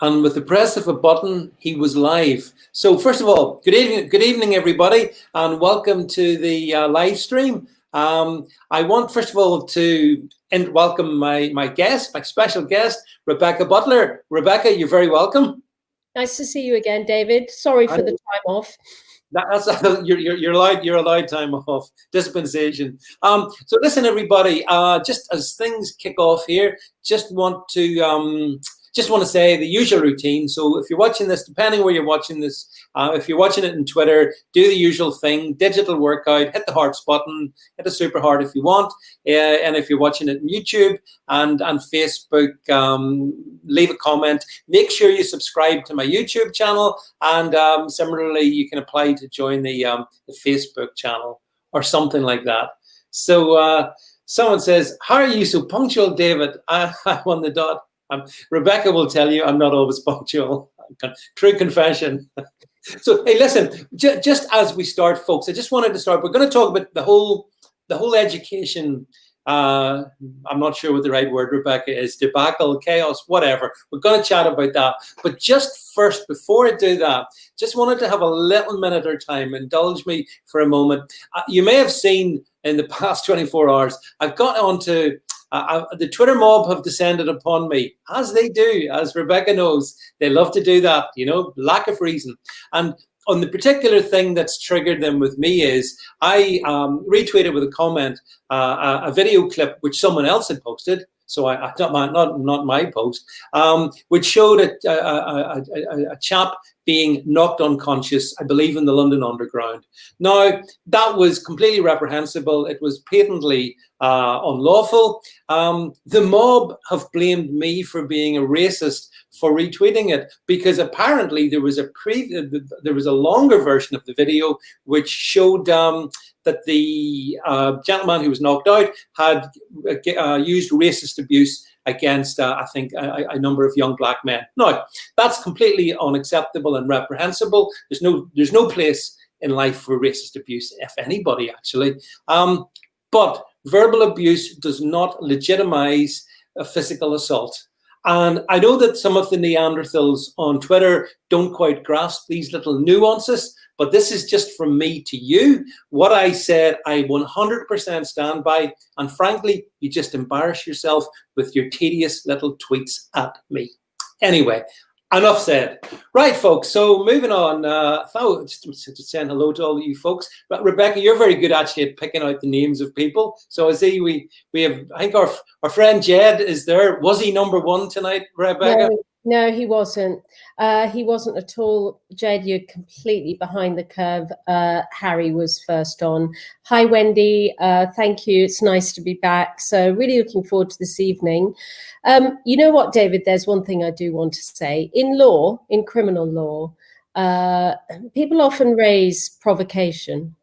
And with the press of a button, he was live. So first of all, good evening, everybody, and welcome to the live stream. I want, first of all, to welcome my guest, my special guest, Rebecca Butler. Rebecca, you're very welcome. Nice to see you again, David. Sorry for the time off. That's you're allowed time off, dispensation. So listen, everybody, just as things kick off here, just want to say the usual routine. So if you're watching this, depending where you're watching this, if you're watching it on Twitter, do the usual thing, digital workout, hit the hearts button, hit the super heart if you want. And if you're watching it on YouTube and Facebook, leave a comment. Make sure you subscribe to my YouTube channel. And similarly, you can apply to join the Facebook channel or something like that. So someone says, how are you so punctual, David? I won the dot. Rebecca will tell you I'm not always punctual. True confession. So, hey, listen, just as we start, folks, I just wanted to start. We're going to talk about the whole education. I'm not sure what the right word, Rebecca, is. Debacle, chaos, whatever. We're going to chat about that. But just first, before I do that, just wanted to have a little minute or time. Indulge me for a moment. You may have seen in the past 24 hours, I've got onto... the Twitter mob have descended upon me, as they do, as Rebecca knows. They love to do that, lack of reason. And on the particular thing that's triggered them with me is I retweeted with a comment a video clip which someone else had posted. So I not my post, which showed a chap being knocked unconscious, I believe, in the London Underground. Now, that was completely reprehensible. It was patently unlawful. The mob have blamed me for being a racist for retweeting it, because apparently there was a longer version of the video which showed that the gentleman who was knocked out had used racist abuse against, I think, a number of young black men. Now, that's completely unacceptable and reprehensible. There's no place in life for racist abuse, if anybody, actually. But verbal abuse does not legitimize a physical assault. And I know that some of the Neanderthals on Twitter don't quite grasp these little nuances, but this is just from me to you. What I said, I 100% stand by. And frankly, you just embarrass yourself with your tedious little tweets at me. Anyway, enough said. Right, folks, so moving on. Just saying hello to all of you folks. But Rebecca, you're very good actually at picking out the names of people. So I see we have, I think our friend Jed is there. Was he number one tonight, Rebecca? No, he wasn't. He wasn't at all. Jed, you're completely behind the curve. Harry was first on. Hi, Wendy. Thank you. It's nice to be back. So really looking forward to this evening. You know what, David, there's one thing I do want to say. In law, in criminal law, people often raise provocation.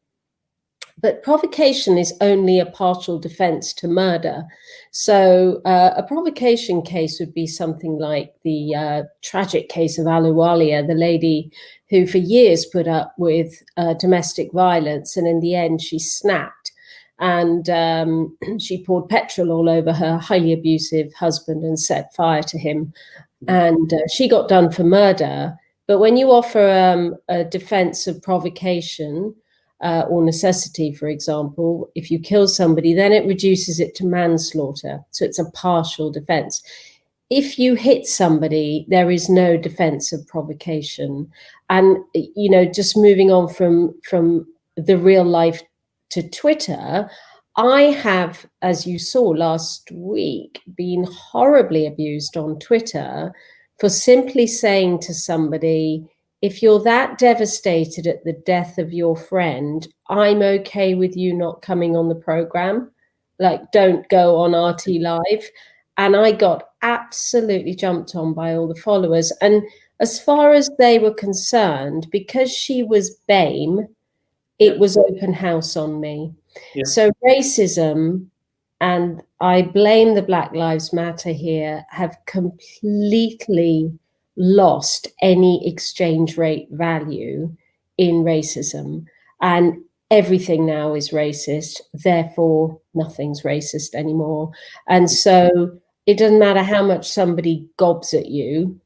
But provocation is only a partial defense to murder. So a provocation case would be something like the tragic case of Ahluwalia, the lady who for years put up with domestic violence, and in the end she snapped and she poured petrol all over her highly abusive husband and set fire to him. And she got done for murder. But when you offer a defense of provocation, or necessity, for example, if you kill somebody, then it reduces it to manslaughter. So it's a partial defense. If you hit somebody, there is no defense of provocation. And, just moving on from the real life to Twitter, I have, as you saw last week, been horribly abused on Twitter for simply saying to somebody, if you're that devastated at the death of your friend, I'm okay with you not coming on the program. Like, don't go on RT Live. And I got absolutely jumped on by all the followers. And as far as they were concerned, because she was BAME, it was open house on me. Yeah. So racism, and I blame the Black Lives Matter here, have completely lost any exchange rate value in racism, and everything now is racist, therefore nothing's racist anymore. And so it doesn't matter how much somebody gobs at you,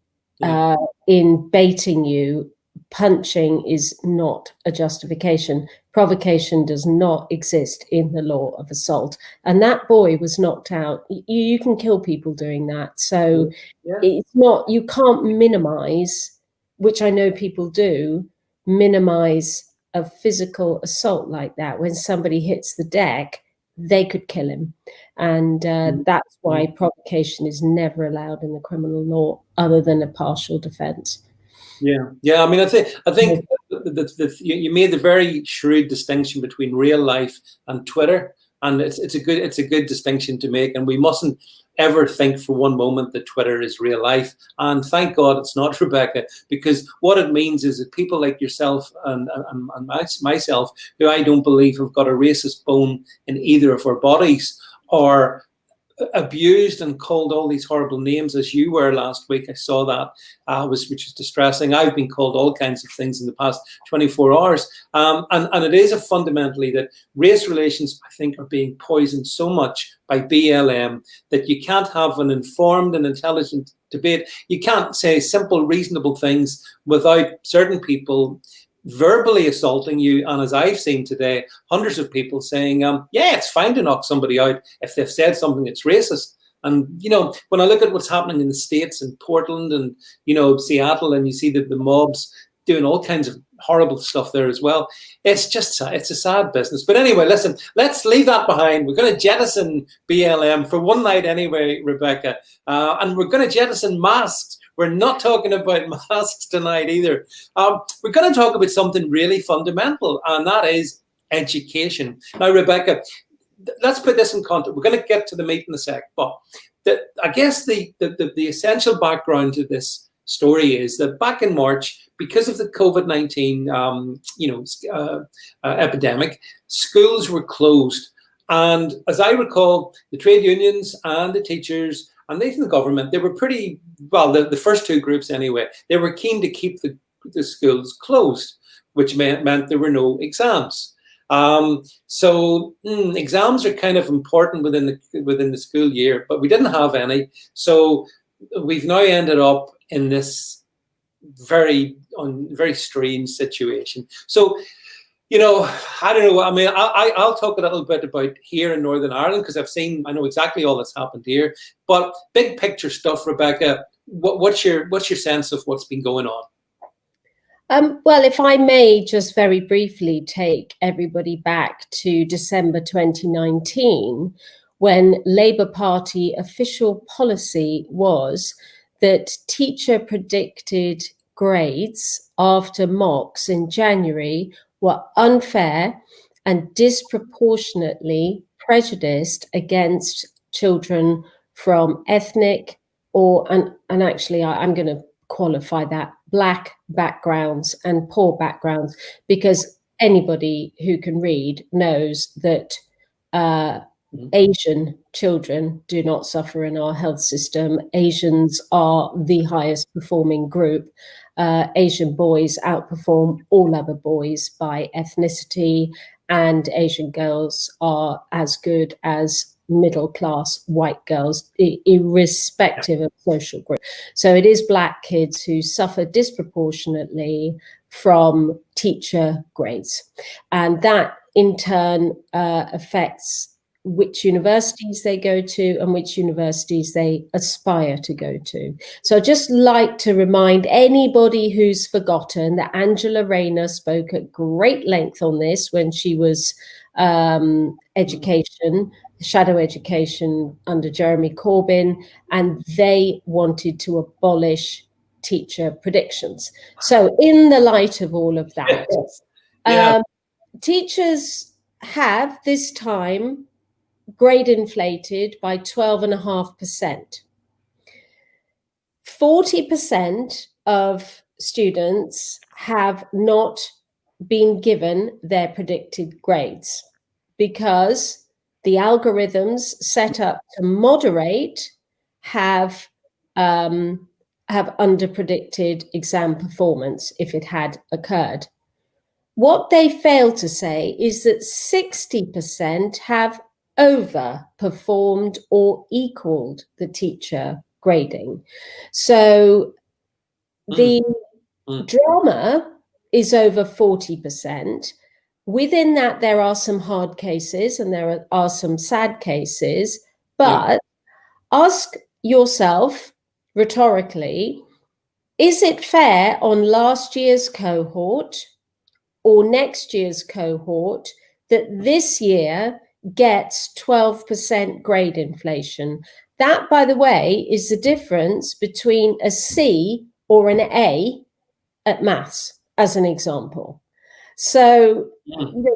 in baiting you. Punching is not a justification. Provocation does not exist in the law of assault. And that boy was knocked out. You can kill people doing that. So it's not, you can't minimize, which I know people do, minimize a physical assault like that. When somebody hits the deck, they could kill him. And that's why provocation is never allowed in the criminal law other than a partial defense. Yeah. I mean, I think you made the very shrewd distinction between real life and Twitter, and it's a good distinction to make. And we mustn't ever think for one moment that Twitter is real life. And thank God it's not, Rebecca, because what it means is that people like yourself and myself, who I don't believe have got a racist bone in either of our bodies, are abused and called all these horrible names, as you were last week. I saw that, which was distressing. I've been called all kinds of things in the past 24 hours. And it is fundamentally that race relations, I think, are being poisoned so much by BLM that you can't have an informed and intelligent debate. You can't say simple, reasonable things without certain people verbally assaulting you, and as I've seen today, hundreds of people saying, yeah, it's fine to knock somebody out if they've said something that's racist. And, when I look at what's happening in the States, in Portland and, Seattle, and you see the mobs doing all kinds of horrible stuff there as well, it's a sad business. But anyway, listen, let's leave that behind. We're going to jettison BLM for one night anyway, Rebecca, and we're going to jettison masks. We're not talking about masks tonight either. We're going to talk about something really fundamental, and that is education. Now, Rebecca, let's put this in context. We're going to get to the meat in a sec, but I guess the essential background to this story is that back in March, because of the COVID-19 epidemic, schools were closed. And as I recall, the trade unions and the teachers and even the government, they were pretty, well, the first two groups anyway, they were keen to keep the schools closed, which meant there were no exams. So exams are kind of important within the school year, but we didn't have any. So we've now ended up in this very strange situation. So, I don't know. I mean, I'll talk a little bit about here in Northern Ireland because I know exactly all that's happened here. But big picture stuff, Rebecca. What's your sense of what's been going on? Well, if I may just very briefly take everybody back to December 2019, when Labour Party official policy was that teacher predicted grades after mocks in January were unfair and disproportionately prejudiced against children from ethnic and actually I'm going to qualify that, Black backgrounds and poor backgrounds, because anybody who can read knows that Asian children do not suffer in our health system. Asians are the highest performing group. Asian boys outperform all other boys by ethnicity, and Asian girls are as good as middle-class white girls, irrespective of social group. So it is Black kids who suffer disproportionately from teacher grades. And that in turn affects which universities they go to and which universities they aspire to go to. So I'd just like to remind anybody who's forgotten that Angela Rayner spoke at great length on this when she was shadow education under Jeremy Corbyn, and they wanted to abolish teacher predictions. So in the light of all of that, teachers have this time grade inflated by 12.5%. 40% of students have not been given their predicted grades because the algorithms set up to moderate have underpredicted exam performance if it had occurred. What they fail to say is that 60% have overperformed or equaled the teacher grading. So The drama is over 40%. Within that, there are some hard cases and there are some sad cases, but ask yourself rhetorically, is it fair on last year's cohort or next year's cohort that this year gets 12% grade inflation? That, by the way, is the difference between a C or an A at maths, as an example. So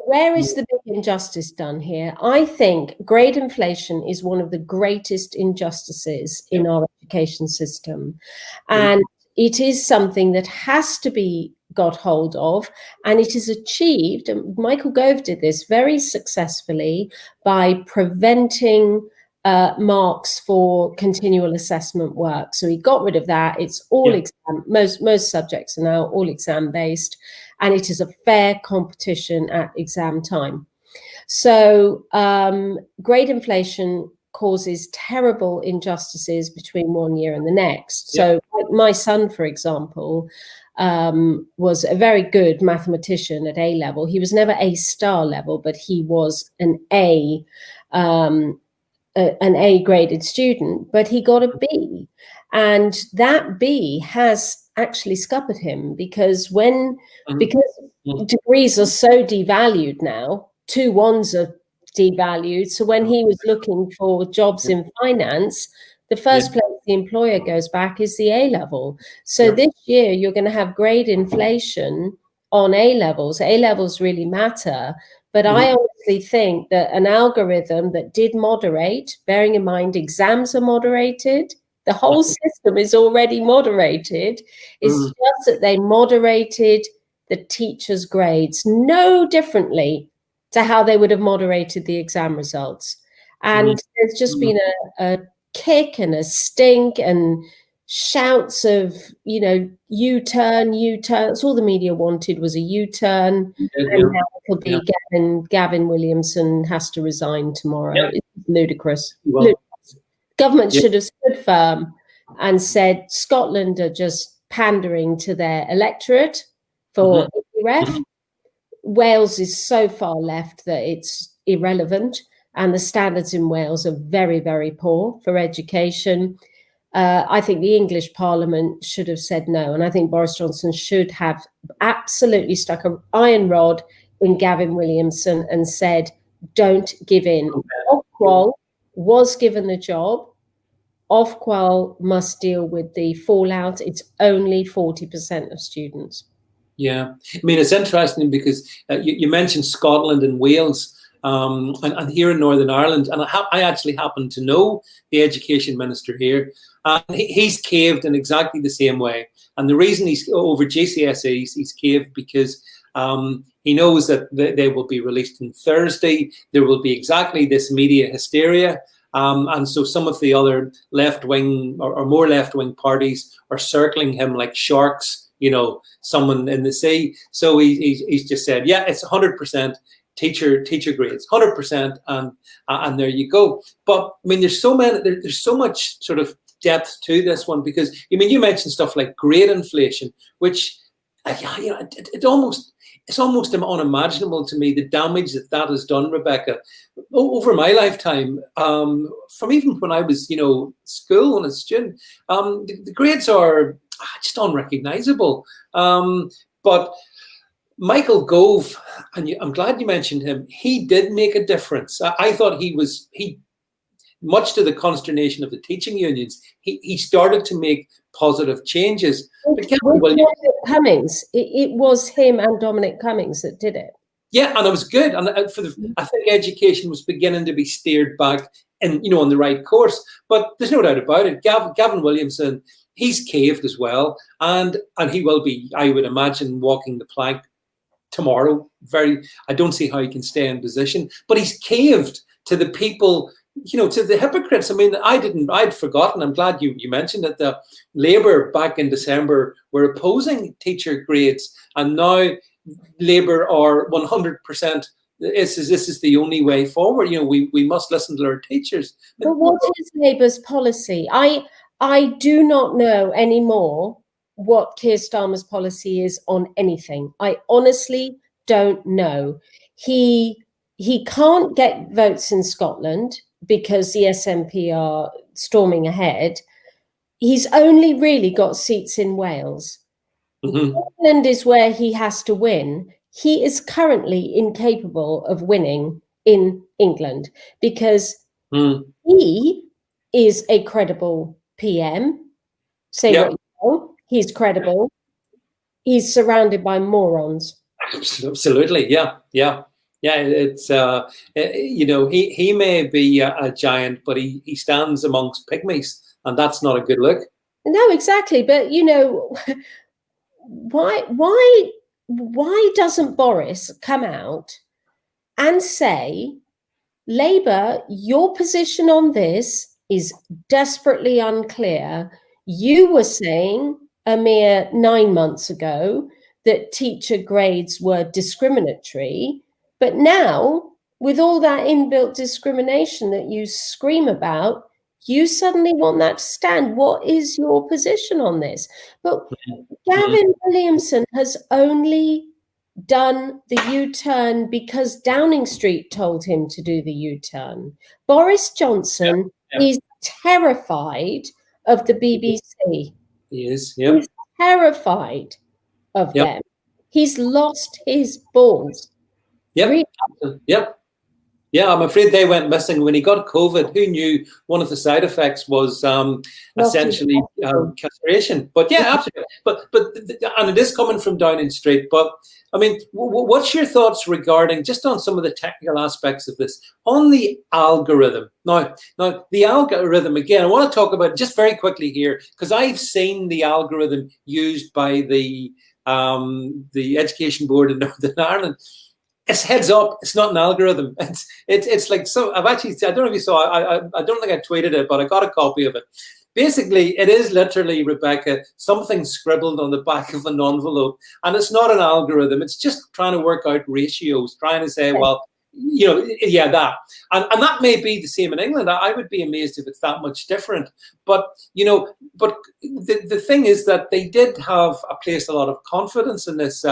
where is the big injustice done here? I think grade inflation is one of the greatest injustices in our education system. And it is something that has to be got hold of, and it is achieved, and Michael Gove did this very successfully by preventing marks for continual assessment work. So he got rid of that. It's all exam. Most subjects are now all exam based, and it is a fair competition at exam time. So grade inflation causes terrible injustices between one year and the next. So like my son, for example, was a very good mathematician at A level. He was never A star level, but he was an A graded student, but he got a B. And that B has actually scuppered him because degrees are so devalued now, 2 1s are devalued. So when he was looking for jobs in finance, the first place the employer goes back is the A level. So this year you're going to have grade inflation on A levels. A levels really matter. But I honestly think that an algorithm that did moderate, bearing in mind exams are moderated, the whole system is already moderated, it's just that they moderated the teachers' grades no differently to how they would have moderated the exam results. And there's just been a kick and a stink and shouts of, U-turn. That's all the media wanted, was a U-turn. And now it'll be Gavin Williamson has to resign tomorrow. It's ludicrous. Government should have stood firm and said Scotland are just pandering to their electorate for ref. Wales is so far left that it's irrelevant, and the standards in Wales are very, very poor for education. I think the English Parliament should have said no, and I think Boris Johnson should have absolutely stuck an iron rod in Gavin Williamson and said, don't give in. Ofqual was given the job. Ofqual must deal with the fallout. It's only 40% of students. Yeah, I mean, it's interesting because you mentioned Scotland and Wales. And here in Northern Ireland, and I actually happen to know the education minister here, and he's caved in exactly the same way. And the reason he's over GCSEs, he's caved because he knows that they will be released on Thursday. There will be exactly this media hysteria. And so some of the other left-wing or more left-wing parties are circling him like sharks, someone in the sea. So he's just said, yeah, it's 100%. Teacher grades, 100%, and there you go. But I mean, there's so much sort of depth to this one because you mentioned stuff like grade inflation, which it's almost unimaginable to me the damage that has done, Rebecca, over my lifetime. From even when I was school and a student, the grades are just unrecognizable. But Michael Gove, and I'm glad you mentioned him, he did make a difference. I thought he much to the consternation of the teaching unions, he started to make positive changes. But Cummings, it was him and Dominic Cummings that did it. Yeah, and it was good. And I think education was beginning to be steered back and on the right course. But there's no doubt about it. Gavin Williamson, he's caved as well, and he will be, I would imagine, walking the plank tomorrow. I don't see how he can stay in position, but he's caved to the people, to the hypocrites. I mean, I'd forgotten. I'm glad you mentioned that the Labour back in December were opposing teacher grades, and now Labour are 100%. This is the only way forward. We must listen to our teachers. But what is Labour's policy? I do not know anymore what Keir Starmer's policy is on anything. I honestly don't know. He can't get votes in Scotland because the SNP are storming ahead. He's only really got seats in Wales. England is where he has to win. He is currently incapable of winning in England because he is a credible PM. Say what you want. He's credible. He's surrounded by morons. Absolutely, yeah. It's he may be a giant, but he stands amongst pygmies, and that's not a good look. No, exactly. But why doesn't Boris come out and say, Labour, your position on this is desperately unclear. You were saying a mere 9 months ago that teacher grades were discriminatory, but now, with all that inbuilt discrimination that you scream about, you suddenly want that to stand. What is your position on this? But Gavin Williamson has only done the U-turn because Downing Street told him to do the U-turn. Boris Johnson is terrified of the BBC. He is, He's terrified of them. He's lost his balls. Yeah, I'm afraid they went missing when he got COVID. Who knew one of the side effects was essentially castration? But yeah, absolutely. But and it is coming from Downing Street. But I mean, what's your thoughts regarding just on some of the technical aspects of this on the algorithm? Now the algorithm again. I want to talk about it just very quickly here because I've seen the algorithm used by the Education Board in Northern Ireland. It's heads up. It's not an algorithm. It's like so. I don't know if you saw. I don't think I tweeted it, but I got a copy of it. Basically, it is literally, Rebecca, something scribbled on the back of an envelope, and it's not an algorithm. It's just trying to work out ratios, trying to say, well, that, and that may be the same in England. I would be amazed if it's that much different. But the thing is that they did have placed a lot of confidence in this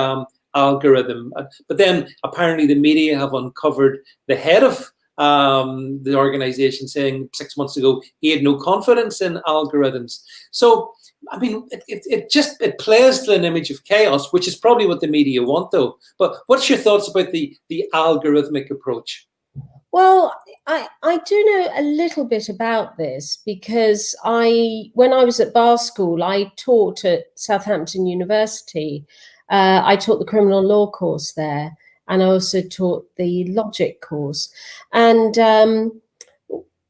algorithm, but then apparently the media have uncovered the head of the organization saying 6 months ago he had no confidence in algorithms. So I mean, it plays to an image of chaos, which is probably what the media want, though. But what's your thoughts about the algorithmic approach? Well, I do know a little bit about this because when I was at bar school, I taught at Southampton University. I taught the criminal law course there, and I also taught the logic course. And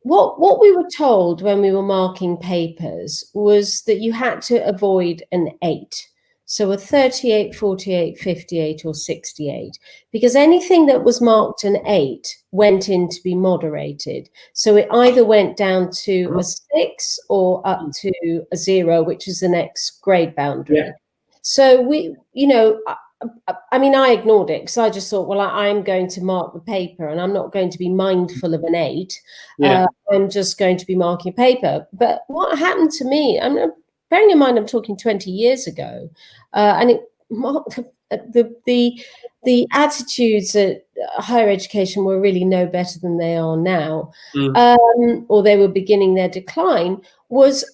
what we were told when we were marking papers was that you had to avoid an 8. So a 38, 48, 58 or 68, because anything that was marked an 8 went in to be moderated. So it either went down to a 6 or up to a 0, which is the next grade boundary. Yeah. So we, I mean, I ignored it because I just thought, well, I'm going to mark the paper and I'm not going to be mindful of an 8. Yeah. I'm just going to be marking paper. But what happened to me, bearing in mind I'm talking 20 years ago, and the attitudes at higher education were really no better than they are now, or they were beginning their decline, was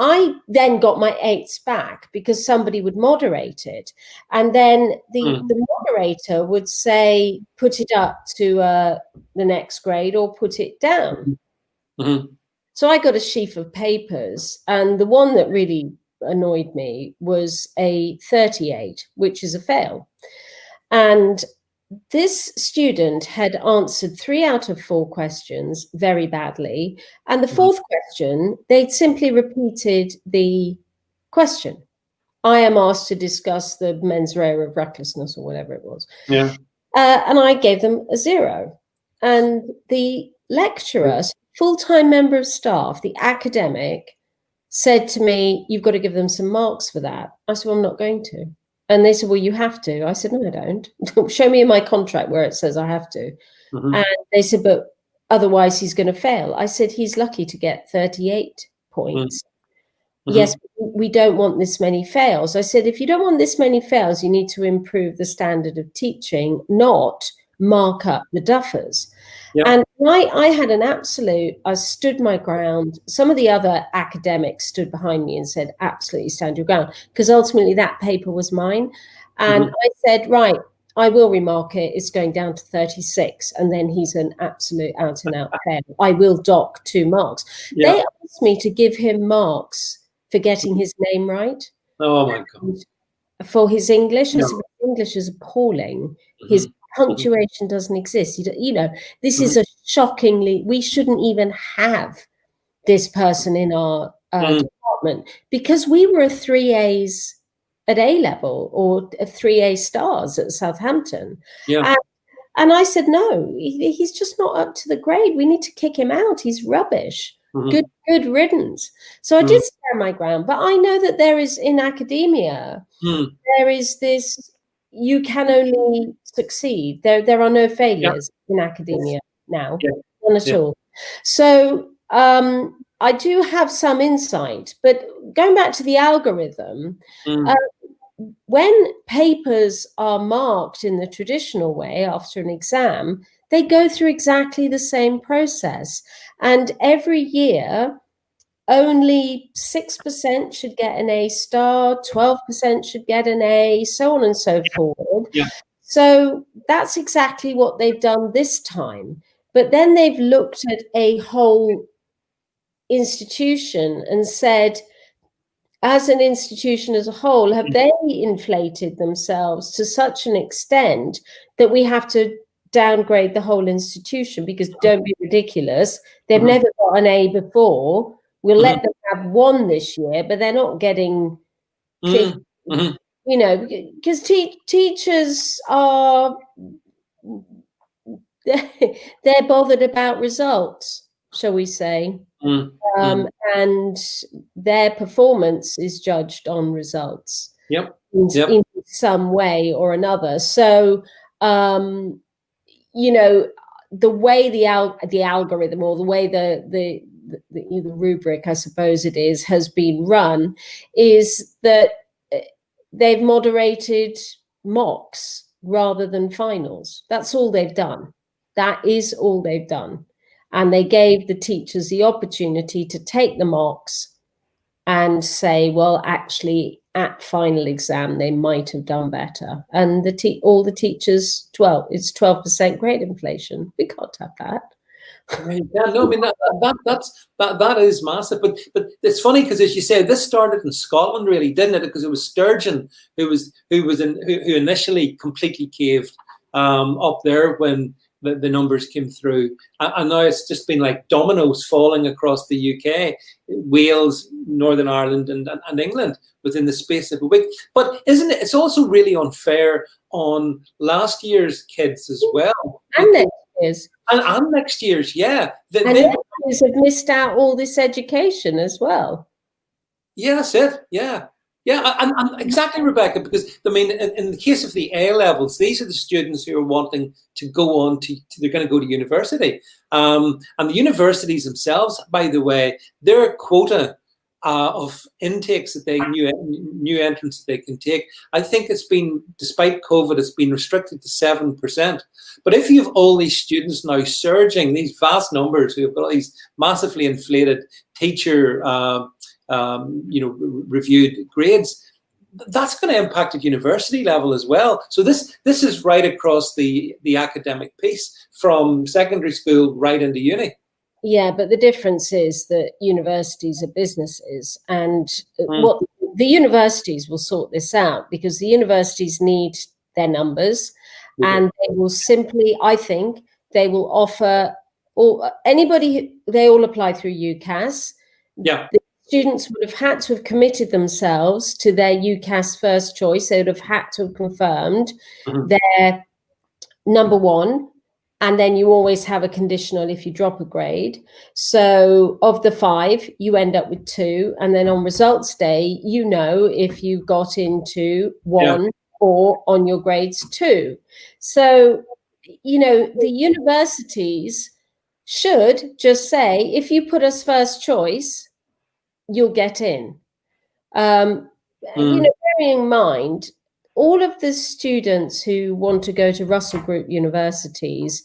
I then got my 8s back because somebody would moderate it. And then the moderator would say, put it up to the next grade or put it down. Mm-hmm. So I got a sheaf of papers, and the one that really annoyed me was a 38, which is a fail. And this student had answered 3 out of 4 questions very badly. And the 4th question, they'd simply repeated the question. I am asked to discuss the mens rea of recklessness or whatever it was. Yeah. And I gave them a 0. And the lecturer, full-time member of staff, the academic, said to me, you've got to give them some marks for that. I said, well, I'm not going to. And they said, well, you have to. I said, no, I don't. Show me in my contract where it says I have to. Mm-hmm. And they said, but otherwise he's going to fail. I said, he's lucky to get 38 points. Yes, we don't want this many fails. I said, if you don't want this many fails, you need to improve the standard of teaching, not mark up the duffers. Yeah. And I had an absolute, I stood my ground. Some of the other academics stood behind me and said, absolutely stand your ground, because ultimately that paper was mine. And I said, right, I will remark it. It's going down to 36. And then he's an absolute out and out fail. I will dock 2 marks. Yeah. They asked me to give him marks for getting his name right. Oh my God. For his English. Yeah. I said, his English is appalling. His punctuation doesn't exist. You know, this is a shockingly, we shouldn't even have this person in our department, because we were a 3 A's at A level or a 3 A stars at Southampton. Yeah. And I said, no, he's just not up to the grade. We need to kick him out. He's rubbish. Good riddance. So I did stand my ground, but I know that there is, in academia, there is this, you can only succeed. There are no failures in academia now, none at all. So I do have some insight, but going back to the algorithm, when papers are marked in the traditional way after an exam, they go through exactly the same process. And every year, only 6% should get an A star, 12% should get an A, so on and so forth. Yeah. So that's exactly what they've done this time. But then they've looked at a whole institution and said, as an institution as a whole, have they inflated themselves to such an extent that we have to downgrade the whole institution? Because don't be ridiculous, they've never got an A before. We'll let them have 1 this year, but they're not getting 50, you know, because teachers are, they're bothered about results, shall we say. And their performance is judged on results in some way or another. So, you know, the way the algorithm, or the way the rubric, I suppose it is, has been run, is that they've moderated mocks rather than finals. That's all they've done. That is all they've done. And they gave the teachers the opportunity to take the mocks and say, well, actually, at final exam, they might have done better. And all the teachers, it's 12% grade inflation. We can't have that. Yeah, no, I mean that is massive. But it's funny because, as you say, this started in Scotland, really, didn't it? Because it was Sturgeon who initially completely caved up there when the numbers came through, and now it's just been like dominoes falling across the UK, Wales, Northern Ireland, and England within the space of a week. But isn't it? It's also really unfair on last year's kids as well, and next year's, and next year's, yeah. And next year's have missed out all this education as well. Yeah, that's it. Yeah. Yeah, and exactly, Rebecca, because I mean, in the case of the A levels, these are the students who are wanting to go on they're going to go to university. And the universities themselves, by the way, their quota of intakes that new entrants that they can take, I think it's been, despite COVID, it's been restricted to 7%. But if you have all these students now surging, these vast numbers who have got these massively inflated teacher reviewed grades, that's going to impact at university level as well. So this is right across the academic piece, from secondary school right into uni. Yeah, but the difference is that universities are businesses, and what the universities will sort this out, because the universities need their numbers, and they will simply, I think, they will offer they all apply through UCAS. Yeah. Students would have had to have committed themselves to their UCAS first choice. They would have had to have confirmed their number 1, and then you always have a conditional if you drop a grade. So of the 5, you end up with 2, and then on results day, you know if you got into 1 or on your grades 2. So, you know, the universities should just say, if you put us first choice, you'll get in. You know, bearing in mind, all of the students who want to go to Russell Group universities,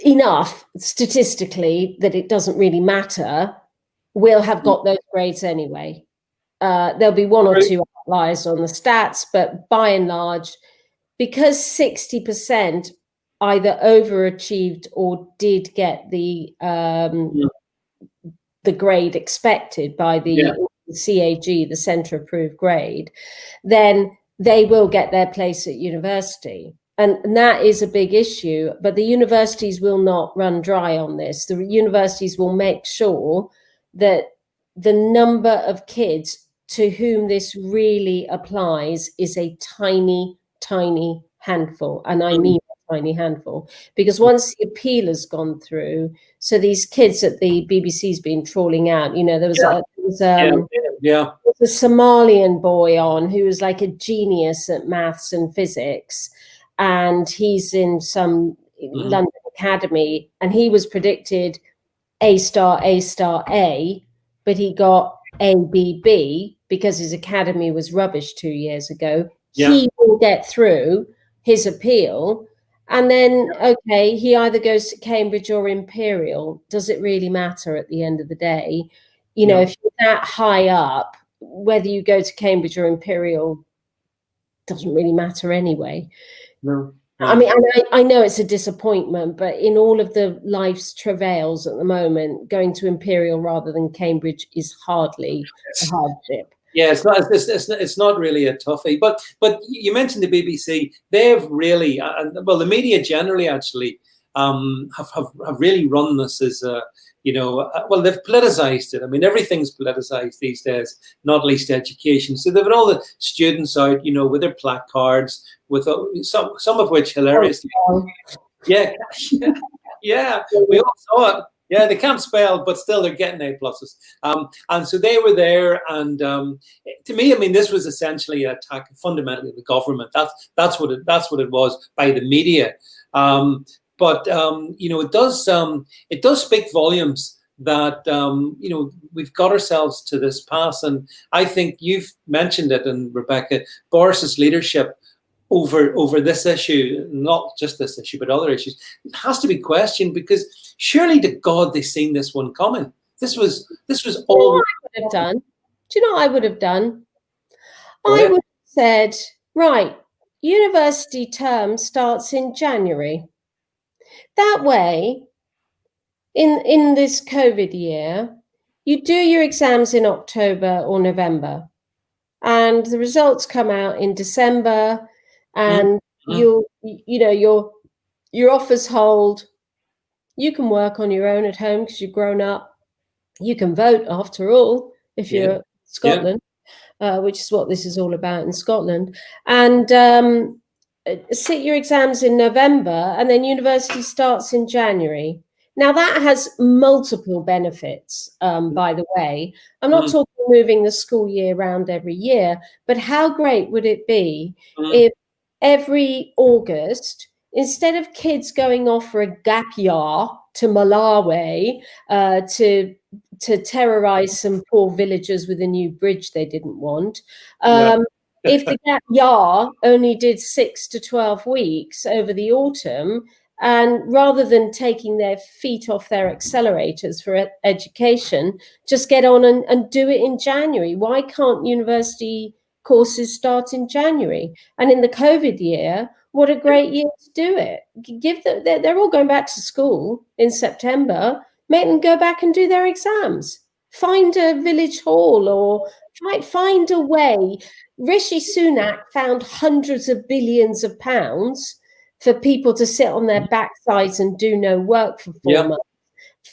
enough statistically that it doesn't really matter, will have got those grades anyway. There'll be one or two outliers on the stats, but by and large, because 60% either overachieved or did get the grade expected by the CAG, the Centre Approved Grade, then they will get their place at university. And that is a big issue, but the universities will not run dry on this. The universities will make sure that the number of kids to whom this really applies is a tiny, tiny handful. And I mean a tiny handful, because once the appeal has gone through, so these kids that the BBC's been trawling out, you know, there was a Somalian boy on who was like a genius at maths and physics, and he's in some London academy, and he was predicted A star, A star, A, but he got A, B, B because his academy was rubbish 2 years ago. He will get through his appeal. And then, okay, he either goes to Cambridge or Imperial. Does it really matter at the end of the day? You know, if you're that high up, whether you go to Cambridge or Imperial doesn't really matter anyway. No. I mean, I know it's a disappointment, but in all of the life's travails at the moment, going to Imperial rather than Cambridge is hardly a hardship. Yeah, it's not really a toughie. But you mentioned the BBC. They've really, well, the media generally actually have really run this as a, you know, well, they've politicized it. I mean, everything's politicized these days, not least education. So they've got all the students out, you know, with their placards, with some of which hilariously, yeah, we all saw it. Yeah, they can't spell, but still they're getting A pluses. And so they were there, and to me, I mean, this was essentially an attack fundamentally of the government. That's what it was by the media. But you know, it does speak volumes that you know, we've got ourselves to this pass, and I think you've mentioned it, and Rebecca, Boris's leadership over this issue, not just this issue, but other issues, it has to be questioned, because surely to God they've seen this one coming. This was all. I would have done. Do you know what I would have done? I would have said, right, university term starts in January. That way, in this COVID year, you do your exams in October or November, and the results come out in December, and you know your offers hold. You can work on your own at home because you've grown up. You can vote, after all, if you're in Scotland, which is what this is all about in Scotland. And sit your exams in November, and then university starts in January. Now, that has multiple benefits, by the way. I'm not talking moving the school year around every year, but how great would it be if every August, instead of kids going off for a gap year to Malawi to terrorize some poor villagers with a new bridge they didn't want, if the gap year only did 6 to 12 weeks over the autumn, and rather than taking their feet off their accelerators for education, just get on and do it in January. Why can't university courses start in January? And in the COVID year, what a great year to do it. They're all going back to school in September. Make them go back and do their exams. Find a village hall, or find a way. Rishi Sunak found hundreds of billions of pounds for people to sit on their backsides and do no work for 4 months.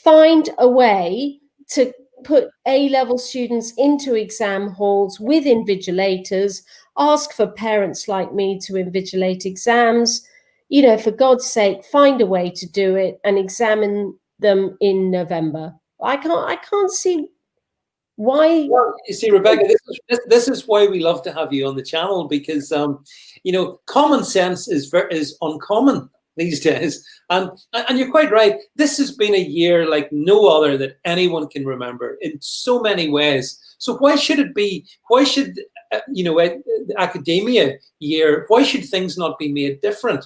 Find a way to put A-level students into exam halls with invigilators. Ask for parents like me to invigilate exams. You know, for God's sake, find a way to do it and examine them in November. I can't see why. Well, you see, Rebecca, this is why we love to have you on the channel, because you know, common sense is uncommon these days. And you're quite right. This has been a year like no other that anyone can remember in so many ways. So why should it be? Why should the academia year? Why should things not be made different?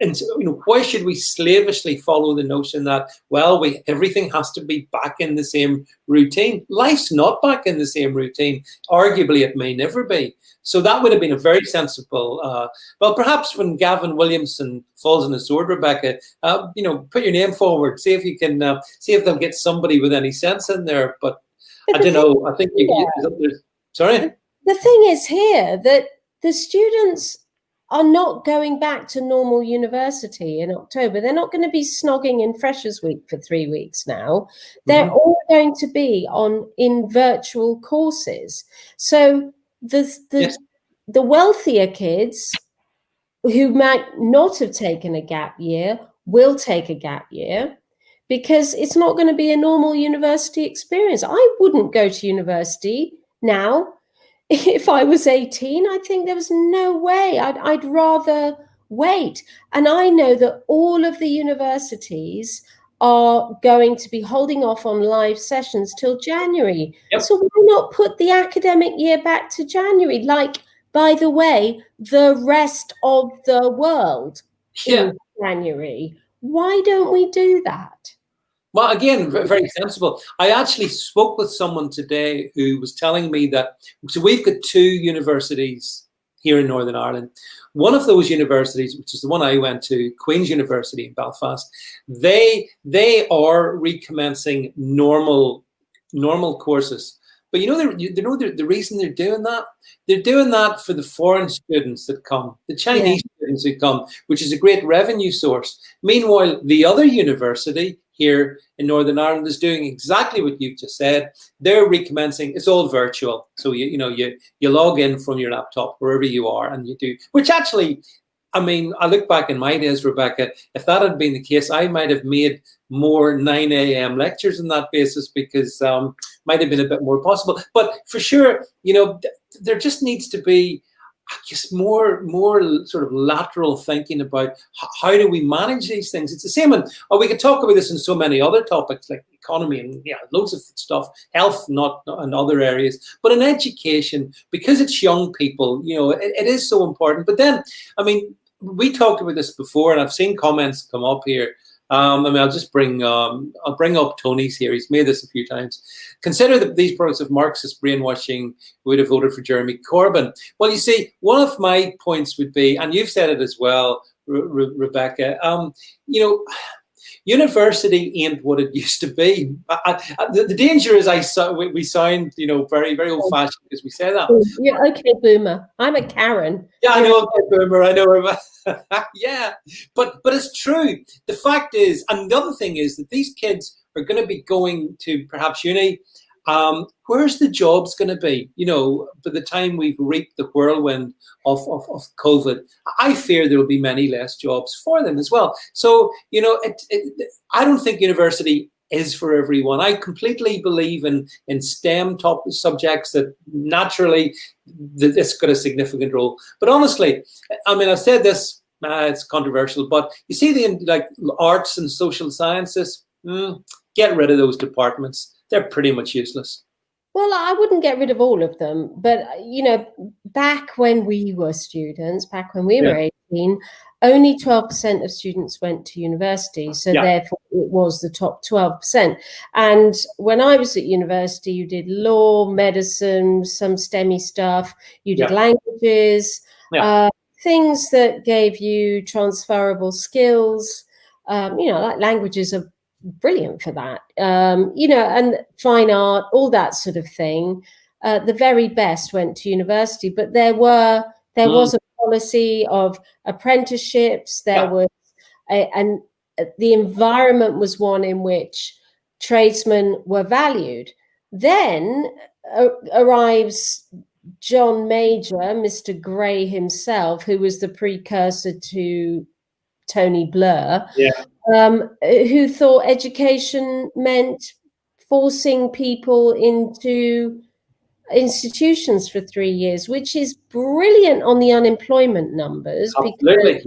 And why should we slavishly follow the notion that, well, everything has to be back in the same routine? Life's not back in the same routine. Arguably, it may never be. So that would have been a very sensible. Well, perhaps when Gavin Williamson falls on the sword, Rebecca, put your name forward. See if you can see if they'll get somebody with any sense in there. But I don't know. I think sorry. The thing is here that the students are not going back to normal university in October. They're not going to be snogging in Freshers' Week for 3 weeks now. They're all going to be in virtual courses. So the wealthier kids who might not have taken a gap year will take a gap year because it's not going to be a normal university experience. I wouldn't go to university now. If I was 18, I think there was no way. I'd rather wait. And I know that all of the universities are going to be holding off on live sessions till January. Yep. So why not put the academic year back to January? Like, by the way, the rest of the world in January. Why don't we do that? Well, again, very sensible. I actually spoke with someone today who was telling me that, so we've got 2 universities here in Northern Ireland. One of those universities, which is the one I went to, Queen's University in Belfast, they are recommencing normal courses. But the reason they're doing that? They're doing that for the foreign students that come, the Chinese students who come, which is a great revenue source. Meanwhile, the other university here in Northern Ireland is doing exactly what you've just said. They're recommencing. It's all virtual. So you log in from your laptop wherever you are, and you do. Which actually, I mean, I look back in my days, Rebecca. If that had been the case, I might have made more 9 a.m. lectures on that basis because might have been a bit more possible. But for sure, there just needs to be, I guess, more sort of lateral thinking about how do we manage these things. It's the same, and we could talk about this in so many other topics like economy and loads of stuff, health, not in other areas, but in education, because it's young people, it is so important. But then, I mean, we talked about this before, and I've seen comments come up here. I'll just bring up Tony's here. He's made this a few times. Consider that these products of Marxist brainwashing would have voted for Jeremy Corbyn. Well, you see, one of my points would be, and you've said it as well, Rebecca, university ain't what it used to be. The danger is we sound, very, very old-fashioned because we say that. Yeah, okay, boomer. I'm a Karen. Yeah, I know, okay, boomer. I know. Yeah, but it's true. The fact is, and the other thing is that these kids are going to be going to perhaps uni. Where's the jobs going to be? By the time we've reaped the whirlwind of COVID, I fear there will be many less jobs for them as well. So, I don't think university is for everyone. I completely believe in STEM top subjects that naturally it's got a significant role. But honestly, I mean, I've said this, it's controversial, but you see the arts and social sciences, get rid of those departments. They're pretty much useless. Well, I wouldn't get rid of all of them, but back when we were students, back when we were 18, only 12% of students went to university. So therefore it was the top 12%. And when I was at university, you did law, medicine, some STEMmy stuff, you did languages, things that gave you transferable skills, like languages are brilliant for that, and fine art, all that sort of thing. The very best went to university, but there was a policy of apprenticeships. There was and the environment was one in which tradesmen were valued. Then arrives John Major, Mr. Gray himself, who was the precursor to Tony Blair, who thought education meant forcing people into institutions for 3 years, which is brilliant on the unemployment numbers. Absolutely.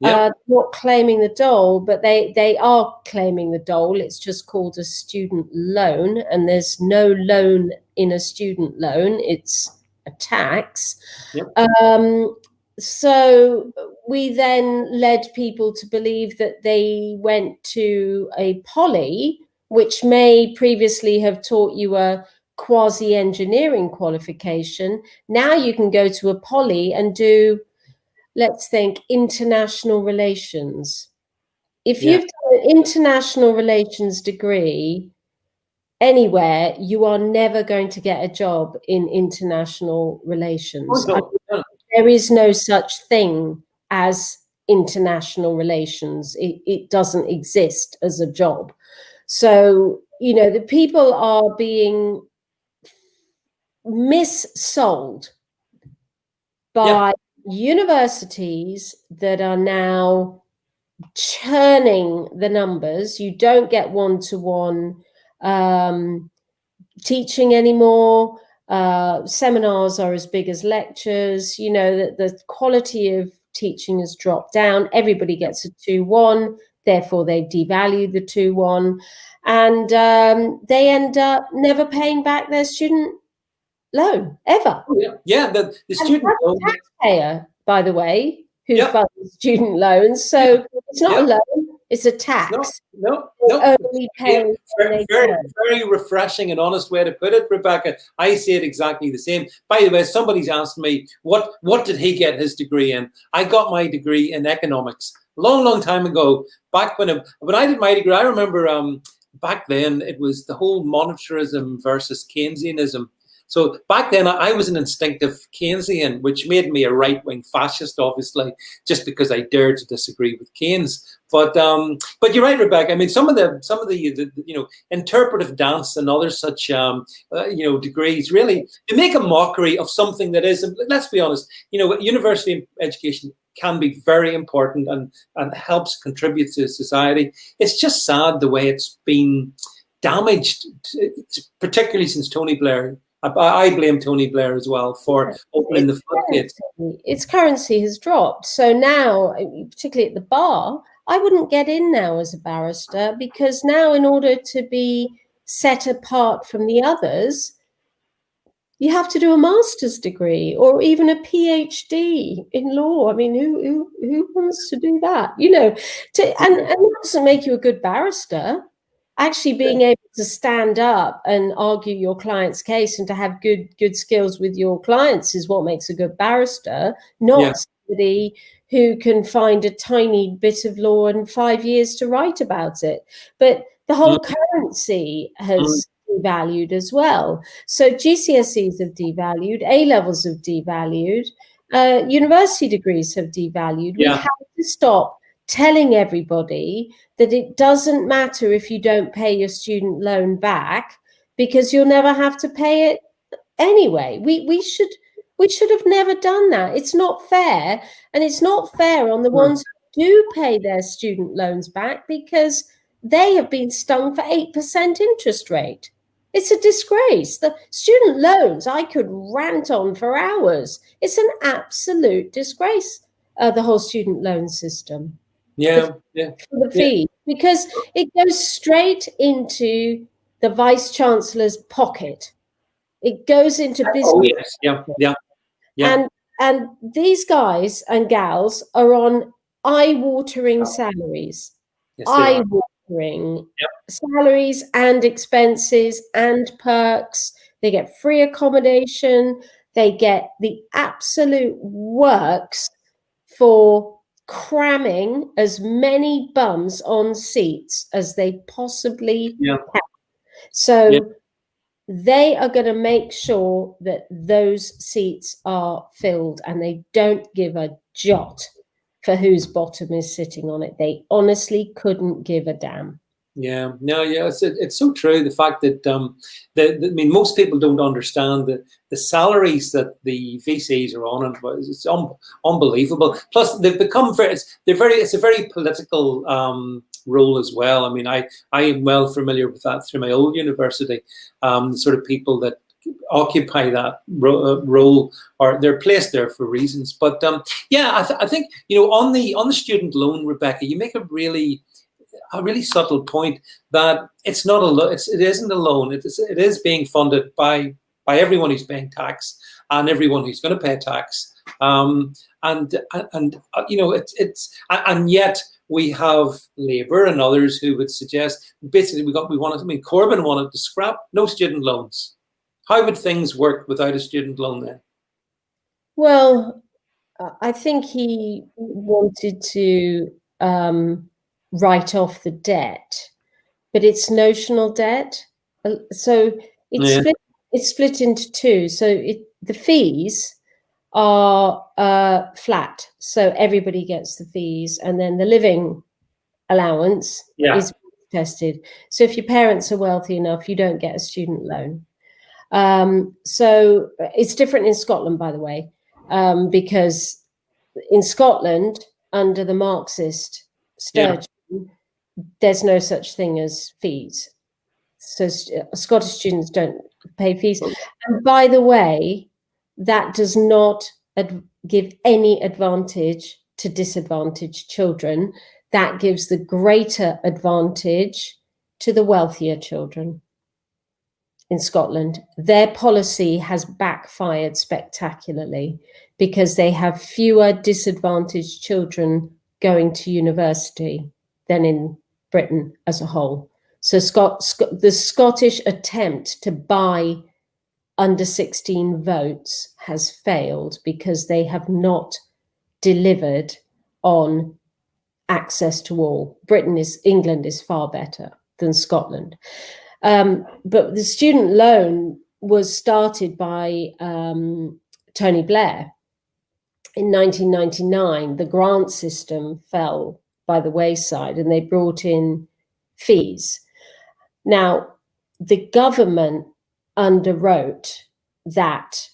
Not claiming the dole, but they are claiming the dole. It's just called a student loan, and there's no loan in a student loan. It's a tax. So we then led people to believe that they went to a poly, which may previously have taught you a quasi-engineering qualification. Now you can go to a poly and do, let's think, international relations. If you've done an international relations degree anywhere, you are never going to get a job in international relations. There is no such thing as international relations. It doesn't exist as a job. So, the people are being missold by universities that are now churning the numbers. You don't get one-to-one teaching anymore. Seminars are as big as lectures. The quality of teaching has dropped down. Everybody gets a 2-1, therefore they devalue the 2-1, and they end up never paying back their student loan ever. The student loan taxpayer, by the way, who funds student loans. So it's not a loan; it's a tax. No. Only paying very refreshing and honest way to put it, Rebecca. I see it exactly the same. By the way, somebody's asked me what did he get his degree in? I got my degree in economics a long time ago. Back when I did my degree, I remember back then it was the whole monetarism versus Keynesianism. So back then I was an instinctive Keynesian, which made me a right-wing fascist, obviously, just because I dared to disagree with Keynes. But you're right, Rebecca. I mean, some of the interpretive dance and other such degrees really, they make a mockery of something that is. Let's be honest. University education can be very important and helps contribute to society. It's just sad the way it's been damaged, particularly since Tony Blair. I blame Tony Blair as well for opening the floodgates. Its currency has dropped. So now, particularly at the bar, I wouldn't get in now as a barrister, because now, in order to be set apart from the others, you have to do a master's degree or even a PhD in law. I mean, who wants to do that? And that doesn't make you a good barrister. Actually being able to stand up and argue your client's case and to have good skills with your clients is what makes a good barrister, not somebody who can find a tiny bit of law in 5 years to write about it. But the whole currency has devalued as well. So GCSEs have devalued, A-levels have devalued, university degrees have devalued. We have to stop telling everybody that it doesn't matter if you don't pay your student loan back, because you'll never have to pay it anyway. We should have never done that. It's not fair, and it's not fair on the ones who do pay their student loans back, because they have been stung for 8% interest rate. It's a disgrace. The student loans, I could rant on for hours. It's an absolute disgrace, the whole student loan system. For the fee, because it goes straight into the Vice Chancellor's pocket. It goes into business. And these guys and gals are on eye-watering salaries. Eye-watering salaries and expenses and perks. They get free accommodation. They get the absolute works for cramming as many bums on seats as they possibly can. So they are going to make sure that those seats are filled, and they don't give a jot for whose bottom is sitting on it. They honestly couldn't give a damn. It's so true. The fact that most people don't understand the salaries that the VCs are on, and it's unbelievable. Plus, they've become it's a very political role as well. I mean, I am well familiar with that through my old university. The sort of people that occupy that role, or they're placed there for reasons. But yeah, I think, you know, on the student loan, Rebecca, you make a really subtle point that it's not it isn't a loan. It is being funded by everyone who's paying tax and everyone who's going to pay tax. And you know, and yet we have Labour and others who would suggest basically Corbyn wanted to scrap no student loans. How would things work without a student loan then? Well, I think he wanted to write off the debt, but it's notional debt. So it's split into two. So the fees are flat, so everybody gets the fees, and then the living allowance is tested. So if your parents are wealthy enough, you don't get a student loan. So it's different in Scotland, by the way, because in Scotland, under the Marxist Sturgeon, there's no such thing as fees. So Scottish students don't pay fees. And by the way, that does not give any advantage to disadvantaged children. That gives the greater advantage to the wealthier children in Scotland. Their policy has backfired spectacularly because they have fewer disadvantaged children going to university than in Britain as a whole. So the Scottish attempt to buy under 16 votes has failed because they have not delivered on access to all. England is far better than Scotland. But the student loan was started by Tony Blair in 1999. The grant system fell by the wayside and they brought in fees. Now, the government underwrote that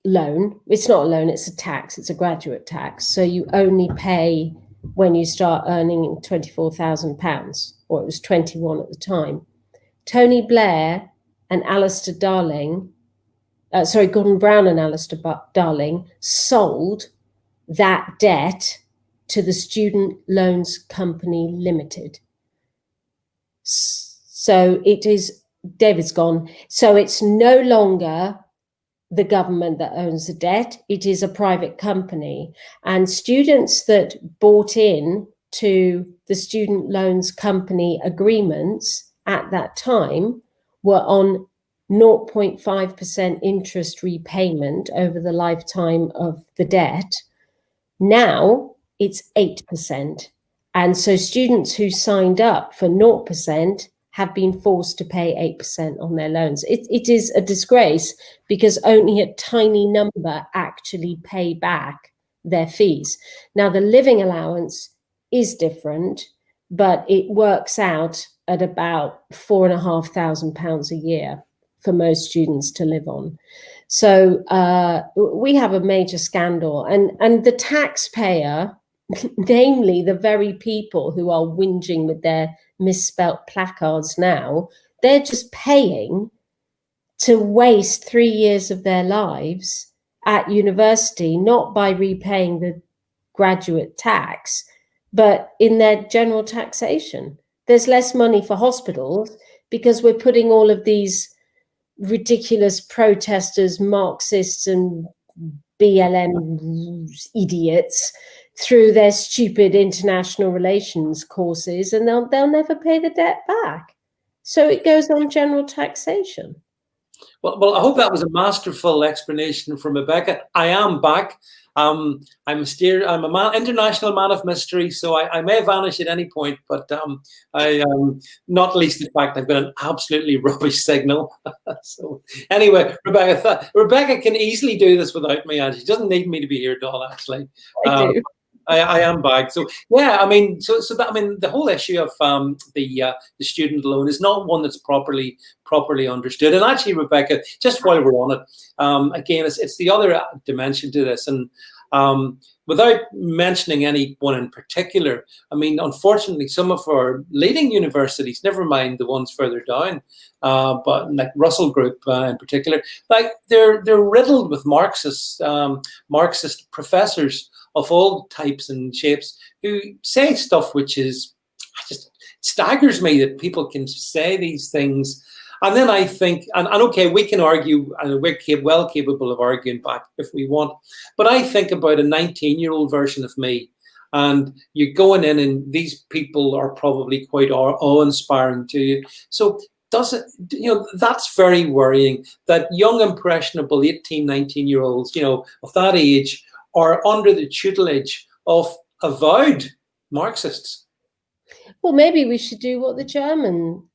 loan. It's not a loan, it's a tax, it's a graduate tax. So you only pay when you start earning £24,000, or it was 21 at the time. Tony Blair and Alistair Darling, Gordon Brown and Alistair Darling sold that debt to the Student Loans Company Limited. So it is, David's gone. So it's no longer the government that owns the debt. It is a private company. And students that bought in to the Student Loans Company agreements at that time were on 0.5% interest repayment over the lifetime of the debt. Now it's 8%. And so students who signed up for 0% have been forced to pay 8% on their loans. It is a disgrace because only a tiny number actually pay back their fees. Now, the living allowance is different, but it works out at about £4,500 a year for most students to live on. So we have a major scandal, and the taxpayer, namely the very people who are whinging with their misspelt placards now, they're just paying to waste 3 years of their lives at university, not by repaying the graduate tax, but in their general taxation. There's less money for hospitals because we're putting all of these ridiculous protesters, Marxists and BLM idiots through their stupid international relations courses, and they'll never pay the debt back. So it goes on general taxation. Well, I hope that was a masterful explanation from Rebecca. I am back. I'm an international man of mystery, so I may vanish at any point, but not least the fact I've got an absolutely rubbish signal. So anyway, Rebecca can easily do this without me, and she doesn't need me to be here at all, actually. I do. I am back. So yeah, I mean, the whole issue of the student loan is not one that's properly understood. And actually, Rebecca, just while we're on it, again, it's the other dimension to this. And Without mentioning anyone in particular, I mean, unfortunately, some of our leading universities, never mind the ones further down, but like Russell Group in particular, like they're riddled with Marxist professors of all types and shapes who say stuff which is just staggers me that people can say these things. And then I think, and okay, we can argue, and we're well capable of arguing back if we want, but I think about a 19-year-old version of me, and you're going in, and these people are probably quite awe-inspiring to you. So does it, that's very worrying that young, impressionable 18, 19-year-olds, of that age are under the tutelage of avowed Marxists. Well, maybe we should do what the German